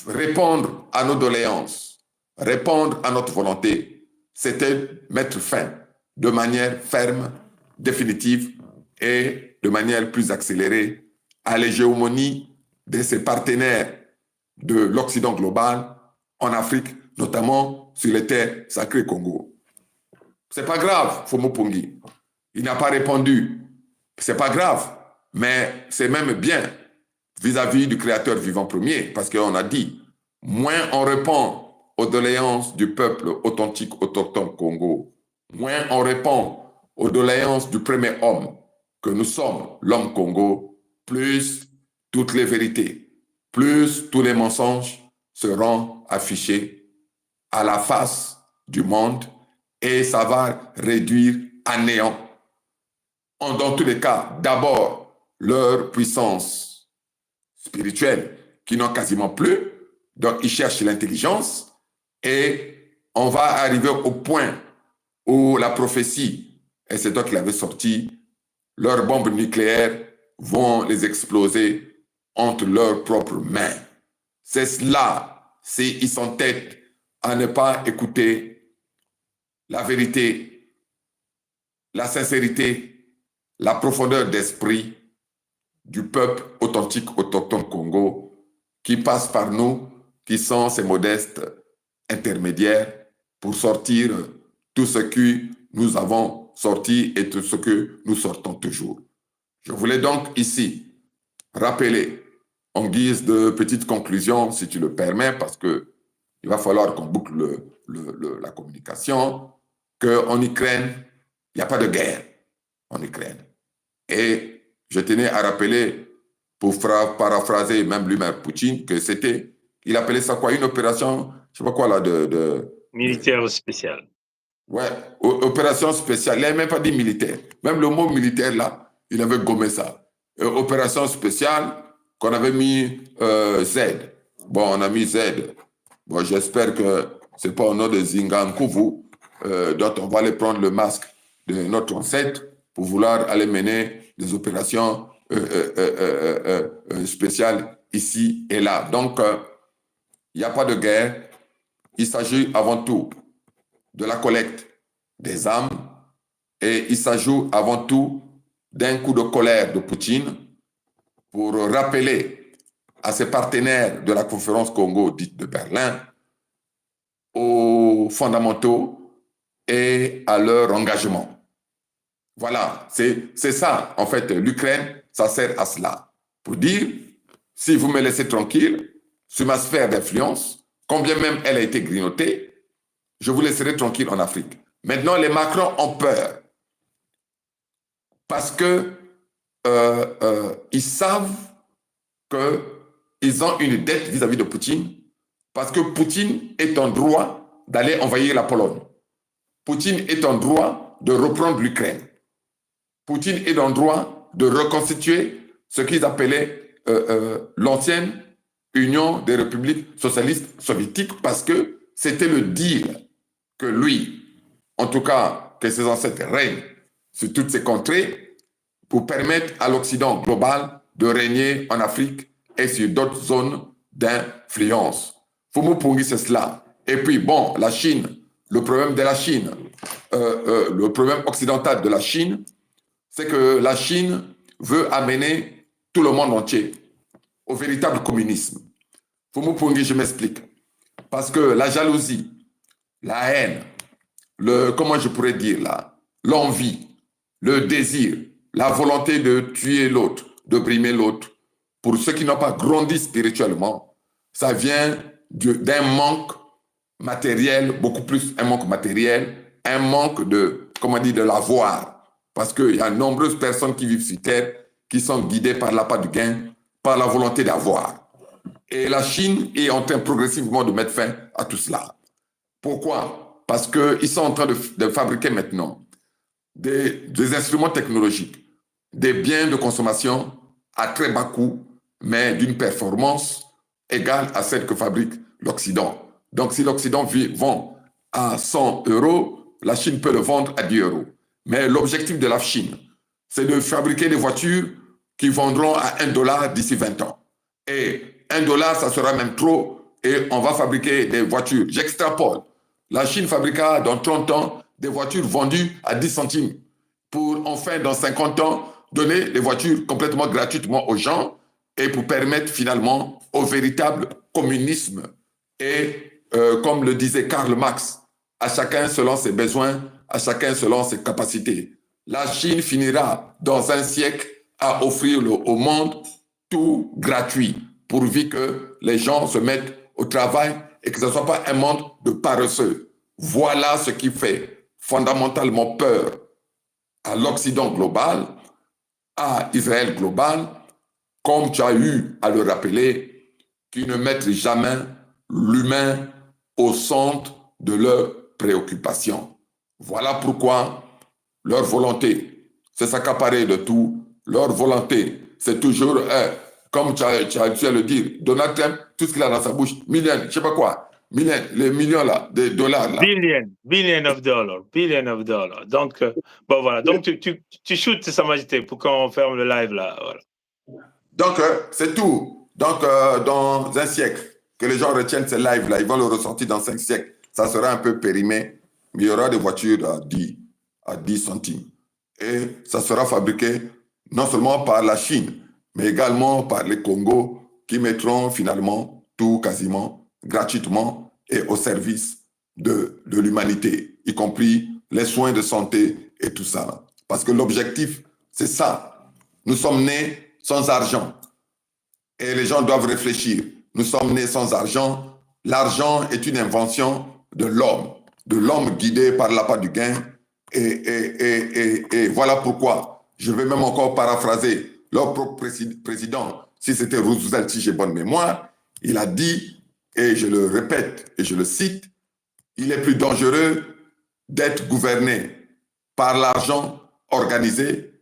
répondre à nos doléances, répondre à notre volonté, c'était mettre fin de manière ferme, définitive et de manière plus accélérée à l'hégémonie de ses partenaires de l'Occident global en Afrique, notamment sur les terres sacrées Congo. C'est pas grave, Fomo Pungi. Il n'a pas répondu. C'est pas grave, mais c'est même bien vis-à-vis du Créateur vivant premier, parce qu'on a dit, moins on répond aux doléances du peuple authentique autochtone Congo, moins on répond aux doléances du premier homme que nous sommes, l'homme Congo, plus toutes les vérités, plus tous les mensonges seront affichés à la face du monde et ça va réduire à néant. Dans tous les cas, d'abord, leur puissance spirituelle qui n'ont quasiment plus, donc ils cherchent l'intelligence et on va arriver au point où la prophétie, et c'est toi qui l'avais sorti, leurs bombes nucléaires vont les exploser entre leurs propres mains. C'est cela, s'ils s'entêtent à ne pas écouter la vérité, la sincérité, la profondeur d'esprit du peuple authentique autochtone Congo qui passe par nous, qui sont ces modestes intermédiaires pour sortir tout ce que nous avons sorti et tout ce que nous sortons toujours. Je voulais donc ici rappeler, en guise de petite conclusion, si tu le permets, parce qu'il va falloir qu'on boucle la communication, qu'en Ukraine, il n'y a pas de guerre en Ukraine. Et je tenais à rappeler, pour paraphraser même lui-même Poutine, que c'était, il appelait ça quoi, une opération, je ne sais pas quoi là, militaire spéciale. Ouais, opération spéciale. Il n'avait même pas dit militaire. Même le mot militaire là, il avait gommé ça. Opération spéciale qu'on avait mis Z. Bon, on a mis Z. Bon, j'espère que ce n'est pas au nom de Zingankouvu dont on va aller prendre le masque de notre ancêtre pour vouloir aller mener des opérations spéciales ici et là. Donc, il n'y a pas de guerre. Il s'agit avant tout de la collecte des âmes et il s'agit avant tout d'un coup de colère de Poutine pour rappeler à ses partenaires de la conférence Congo dite de Berlin aux fondamentaux et à leur engagement. Voilà, c'est ça, en fait, l'Ukraine, ça sert à cela. Pour dire, si vous me laissez tranquille sur ma sphère d'influence, combien même elle a été grignotée, je vous laisserai tranquille en Afrique. Maintenant, les Macron ont peur parce que ils savent qu'ils ont une dette vis-à-vis de Poutine, parce que Poutine est en droit d'aller envahir la Pologne. Poutine est en droit de reprendre l'Ukraine. Poutine est en droit de reconstituer ce qu'ils appelaient l'ancienne Union des républiques socialistes soviétiques, parce que c'était le deal que lui, en tout cas que ses ancêtres règnent sur toutes ces contrées, pour permettre à l'Occident global de régner en Afrique et sur d'autres zones d'influence. Fumupungi, c'est cela. Et puis, bon, la Chine, le problème de la Chine, le problème occidental de la Chine, c'est que la Chine veut amener tout le monde entier au véritable communisme. Fumupungi, je m'explique. Parce que la jalousie, la haine, comment je pourrais dire là, l'envie, le désir, la volonté de tuer l'autre, de brimer l'autre, pour ceux qui n'ont pas grandi spirituellement, ça vient d'un manque matériel, beaucoup plus un manque matériel, un manque de, comment dire, de l'avoir. Parce qu'il y a de nombreuses personnes qui vivent sur Terre qui sont guidées par l'appât du gain, par la volonté d'avoir. Et la Chine est en train progressivement de mettre fin à tout cela. Pourquoi? Parce qu'ils sont en train de fabriquer maintenant des instruments technologiques, des biens de consommation à très bas coût, mais d'une performance égale à celle que fabrique l'Occident. Donc, si l'Occident vend à 100 €, la Chine peut le vendre à 10 €. Mais l'objectif de la Chine, c'est de fabriquer des voitures qui vendront à 1 $ d'ici 20 ans. Et 1 $, ça sera même trop, et on va fabriquer des voitures. J'extrapole. La Chine fabriquera dans 30 ans des voitures vendues à 10 centimes pour enfin, dans 50 ans, donner les voitures complètement gratuitement aux gens et pour permettre finalement au véritable communisme. Et comme le disait Karl Marx, à chacun selon ses besoins, à chacun selon ses capacités. La Chine finira dans un siècle à offrir au monde tout gratuit, pourvu que les gens se mettent au travail et que ce ne soit pas un monde de paresseux. Voilà ce qui fait fondamentalement peur à l'Occident global, à Israël global, comme tu as eu à le rappeler, qui ne mettent jamais l'humain au centre de leurs préoccupations. Voilà pourquoi leur volonté, c'est s'accaparer de tout. Leur volonté, c'est toujours, comme tu as le dire, Donald Trump, tout ce qu'il a dans sa bouche, millions, je ne sais pas quoi, les millions là, de dollars là. Billion of dollars. Donc, bon voilà. Donc, tu shootes Sa Majesté pour qu'on ferme le live là. Voilà. Donc, c'est tout. Donc, dans un siècle, que les gens retiennent ces lives là, ils vont le ressortir dans 5 siècles. Ça sera un peu périmé, mais il y aura des voitures à 10 centimes. Et ça sera fabriqué non seulement par la Chine, mais également par les Congos qui mettront finalement tout quasiment gratuitement et au service de l'humanité, y compris les soins de santé et tout ça. Parce que l'objectif, c'est ça. Nous sommes nés sans argent. Et les gens doivent réfléchir. Nous sommes nés sans argent. L'argent est une invention de l'homme guidé par l'appât du gain. Et voilà pourquoi, je vais même encore paraphraser leur propre président, si c'était Roosevelt, si j'ai bonne mémoire, il a dit, et je le répète et je le cite, il est plus dangereux d'être gouverné par l'argent organisé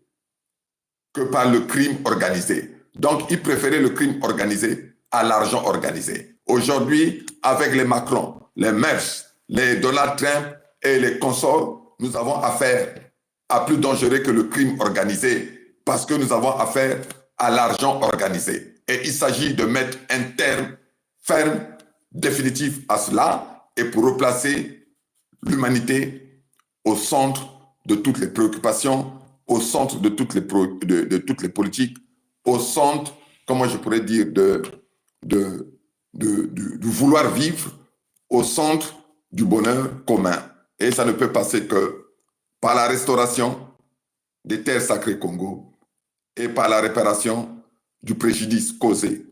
que par le crime organisé. Donc, il préférait le crime organisé à l'argent organisé. Aujourd'hui, avec les Macron, les Mersch, les Donald Trump et les consorts, nous avons affaire à plus dangereux que le crime organisé parce que nous avons affaire à l'argent organisé. Et il s'agit de mettre un terme ferme, définitif à cela et pour replacer l'humanité au centre de toutes les préoccupations, au centre de toutes les politiques, au centre, comment je pourrais dire, du vouloir vivre, au centre du bonheur commun. Et ça ne peut passer que par la restauration des terres sacrées Congo et par la réparation du préjudice causé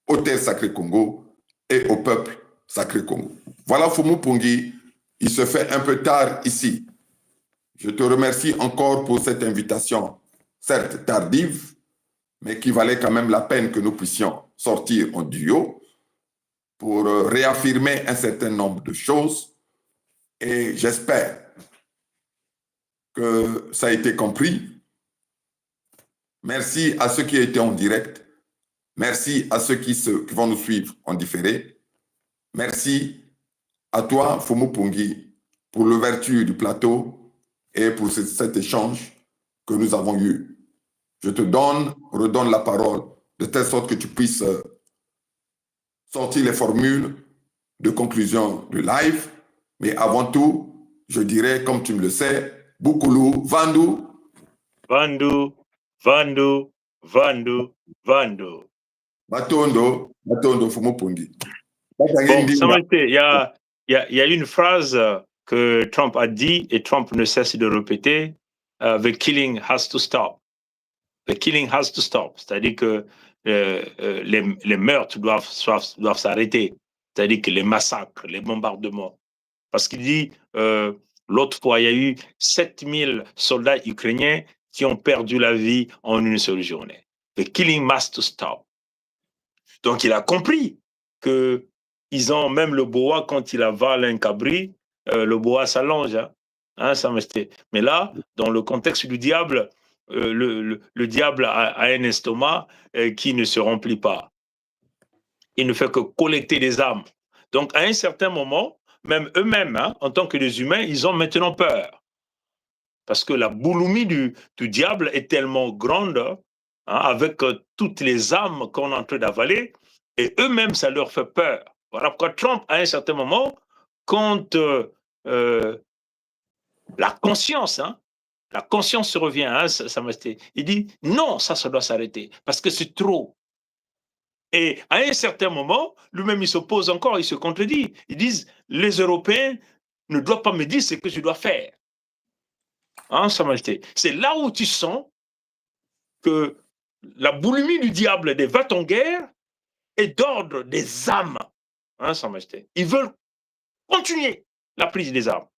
aux terres sacrées Congo et au peuple sacré Congo. Voilà Fumu Pungi, il se fait un peu tard ici. Je te remercie encore pour cette invitation, certes tardive, mais qui valait quand même la peine que nous puissions sortir en duo pour réaffirmer un certain nombre de choses. Et j'espère que ça a été compris. Merci à ceux qui étaient en direct. Merci à ceux qui vont nous suivre en différé. Merci à toi, Fumu Pungi, pour l'ouverture du plateau et pour cet échange que nous avons eu. Je te redonne la parole de telle sorte que tu puisses sortir les formules de conclusion du live. Mais avant tout, je dirais, comme tu me le sais, Bukulu, Vandu. Vandu, Vandu, Vandu, Vandu. Matondo, Fumu Pungi. Bon, il y a une phrase que Trump a dit et Trump ne cesse de répéter, the killing has to stop. The killing has to stop. C'est-à-dire que les meurtres doivent s'arrêter. C'est-à-dire que les massacres, les bombardements. Parce qu'il dit, l'autre fois, il y a eu 7000 soldats ukrainiens qui ont perdu la vie en une seule journée. The killing must stop. Donc, il a compris que ils ont même le boa, quand il avale un cabri, le boa s'allonge. Mais là, dans le contexte du diable, le diable a un estomac qui ne se remplit pas. Il ne fait que collecter des âmes. Donc, à un certain moment, même eux-mêmes, en tant que des humains, ils ont maintenant peur. Parce que la boulimie du diable est tellement grande, avec toutes les âmes qu'on est en train d'avaler, et eux-mêmes, ça leur fait peur. Voilà pourquoi Trump, à un certain moment, quand la conscience se revient, il dit non, ça doit s'arrêter, parce que c'est trop. Et à un certain moment, lui-même, il s'oppose encore, il se contredit. Ils disent, les Européens ne doivent pas me dire ce que je dois faire. Sa Majesté. C'est là où tu sens que la boulimie du diable des va-t-en-guerre est d'ordre des âmes. Sa Majesté. Ils veulent continuer la prise des armes.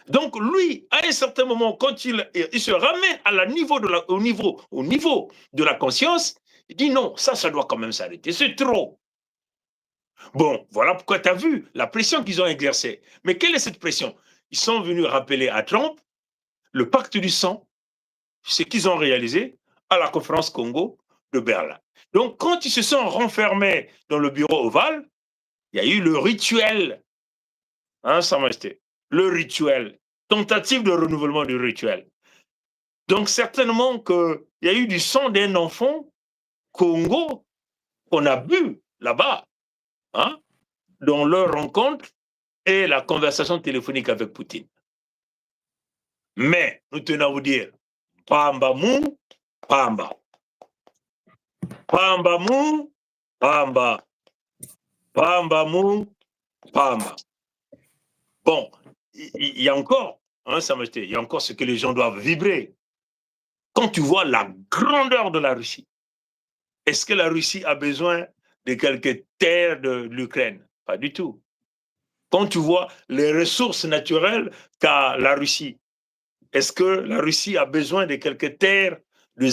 Donc lui, à un certain moment, quand il se ramène au niveau de la conscience, il dit non, ça doit quand même s'arrêter, c'est trop. Bon, voilà pourquoi tu as vu la pression qu'ils ont exercée. Mais quelle est cette pression? Ils sont venus rappeler à Trump le pacte du sang, ce qu'ils ont réalisé à la conférence Congo de Berlin. Donc, quand ils se sont renfermés dans le bureau ovale, il y a eu le rituel, Sa Majesté, le rituel, tentative de renouvellement du rituel. Donc, certainement qu'il y a eu du sang d'un enfant Congo qu'on a bu là-bas, dans leur rencontre et la conversation téléphonique avec Poutine. Mais, nous tenons à vous dire, Pamba mou, Pamba. Pamba mou, Pamba. Pamba mou, Pamba. Bon, il y a encore, Sa Majesté, il y a encore ce que les gens doivent vibrer. Quand tu vois la grandeur de la Russie, est-ce que la Russie a besoin de quelques terres de l'Ukraine? Pas du tout. Quand tu vois les ressources naturelles qu'a la Russie, est-ce que la Russie a besoin de quelques terres de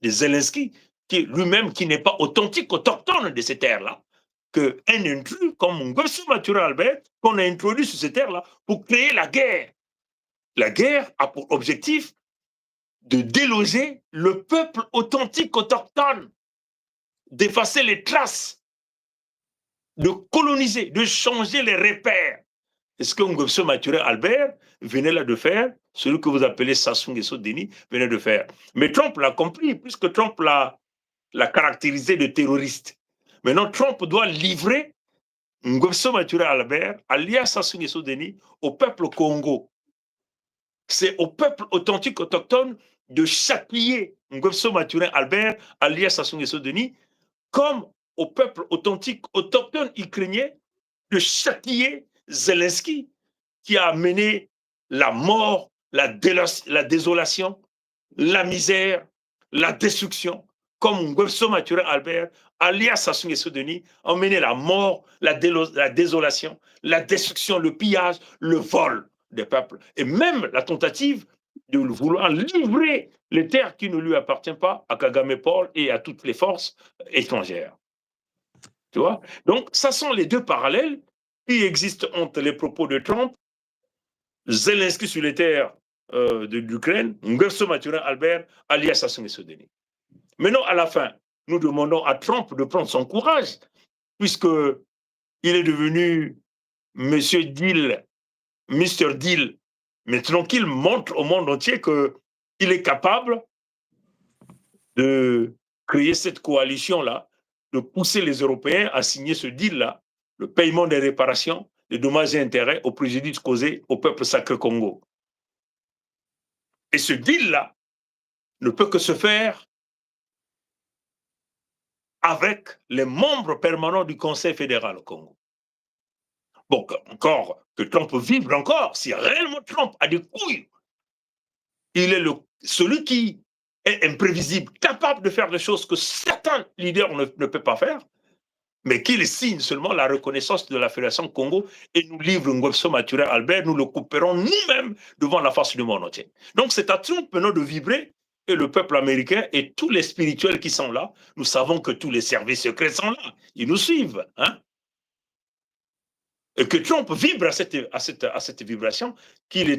Zelensky, qui lui-même qui n'est pas authentique, autochtone de ces terres-là, qu'un intrus comme Nguessu Mature Albert, qu'on a introduit sur ces terres-là pour créer la guerre. La guerre a pour objectif de déloger le peuple authentique autochtone, d'effacer les traces, de coloniser, de changer les repères. Et ce que Nguessu Mature Albert venait là de faire, celui que vous appelez Sassou Nguesso Denis venait de faire. Mais Trump l'a compris, puisque Trump l'a caractérisé de terroriste. Maintenant, Trump doit livrer Nguessu Mature Albert, alias Sassou Nguesso Denis, au peuple Congo. C'est au peuple authentique autochtone de châtier Nguessu Mature Albert, alias Sassou Nguesso Denis, comme au peuple authentique autochtone ukrainien de châtier Zelensky, qui a mené la mort, la désolation, la misère, la destruction, comme Nguesso Mathurin Albert, alias Sassou Nguesso Denis, emmené la mort, la désolation, la destruction, le pillage, le vol des peuples, et même la tentative de vouloir livrer les terres qui ne lui appartiennent pas à Kagame Paul et à toutes les forces étrangères. Tu vois? Donc, ça sont les deux parallèles qui existent entre les propos de Trump, Zelensky sur les terres d'Ukraine, Nguesso Mathurin Albert, alias Sassou Nguesso Denis. Maintenant, à la fin, nous demandons à Trump de prendre son courage, puisqu'il est devenu Monsieur Deal, Mr. Deal, maintenant qu'il montre au monde entier qu'il est capable de créer cette coalition-là, de pousser les Européens à signer ce deal-là, le paiement des réparations, des dommages et intérêts au préjudice causé au peuple sacré Congo. Et ce deal-là ne peut que se faire avec les membres permanents du Conseil fédéral au Congo. Bon, encore, que Trump vibre encore, si réellement Trump a des couilles, il est celui qui est imprévisible, capable de faire des choses que certains leaders ne peuvent pas faire, mais qu'il signe seulement la reconnaissance de la Fédération Congo et nous livre Nguesso Mathurin Albert, nous le couperons nous-mêmes devant la face du monde entier. Donc c'est à Trump maintenant de vibrer, et le peuple américain et tous les spirituels qui sont là, nous savons que tous les services secrets sont là, ils nous suivent. Hein? Et que Trump vibre à cette vibration, qu'il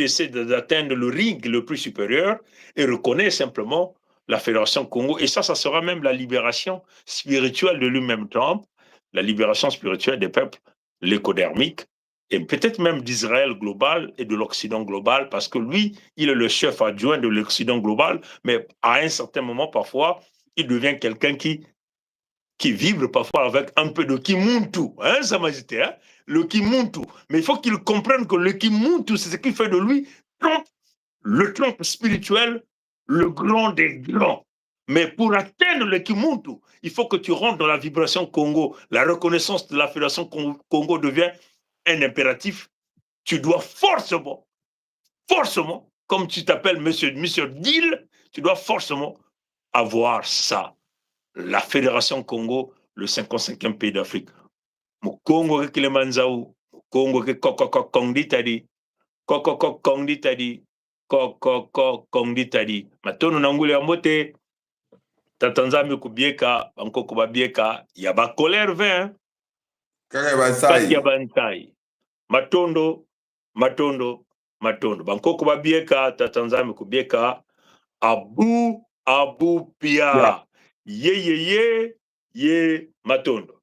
essaie d'atteindre le ring le plus supérieur et reconnaît simplement la Fédération Congo. Et ça sera même la libération spirituelle de lui-même, Trump, la libération spirituelle des peuples l'écodermique, et peut-être même d'Israël global et de l'Occident global, parce que lui, il est le chef adjoint de l'Occident global, mais à un certain moment, parfois, il devient quelqu'un qui vibre parfois avec un peu de Kimuntu, hein, Sa Majesté, hein, le Kimuntu. Mais il faut qu'il comprenne que le Kimuntu, c'est ce qui fait de lui le Trump spirituel, le grand des grands. Mais pour atteindre le Kimuntu, il faut que tu rentres dans la vibration Congo. La reconnaissance de la Fédération Congo devient un impératif. Tu dois forcément, comme tu t'appelles Monsieur Deal, tu dois forcément avoir ça. La Fédération Congo, le 55e pays d'Afrique. Mo Congo ke Kilimanjaro, Congo ke Kondi tadi, Kondi tadi, Kondi tadi. Matono nangule amote, tatanzami kubieka, banko kubabieka, yaba colère vin. Kati yabantai. Matondo, banko kubabieka, tatanzami kubieka, Abu Pia. Yeah. Matondo.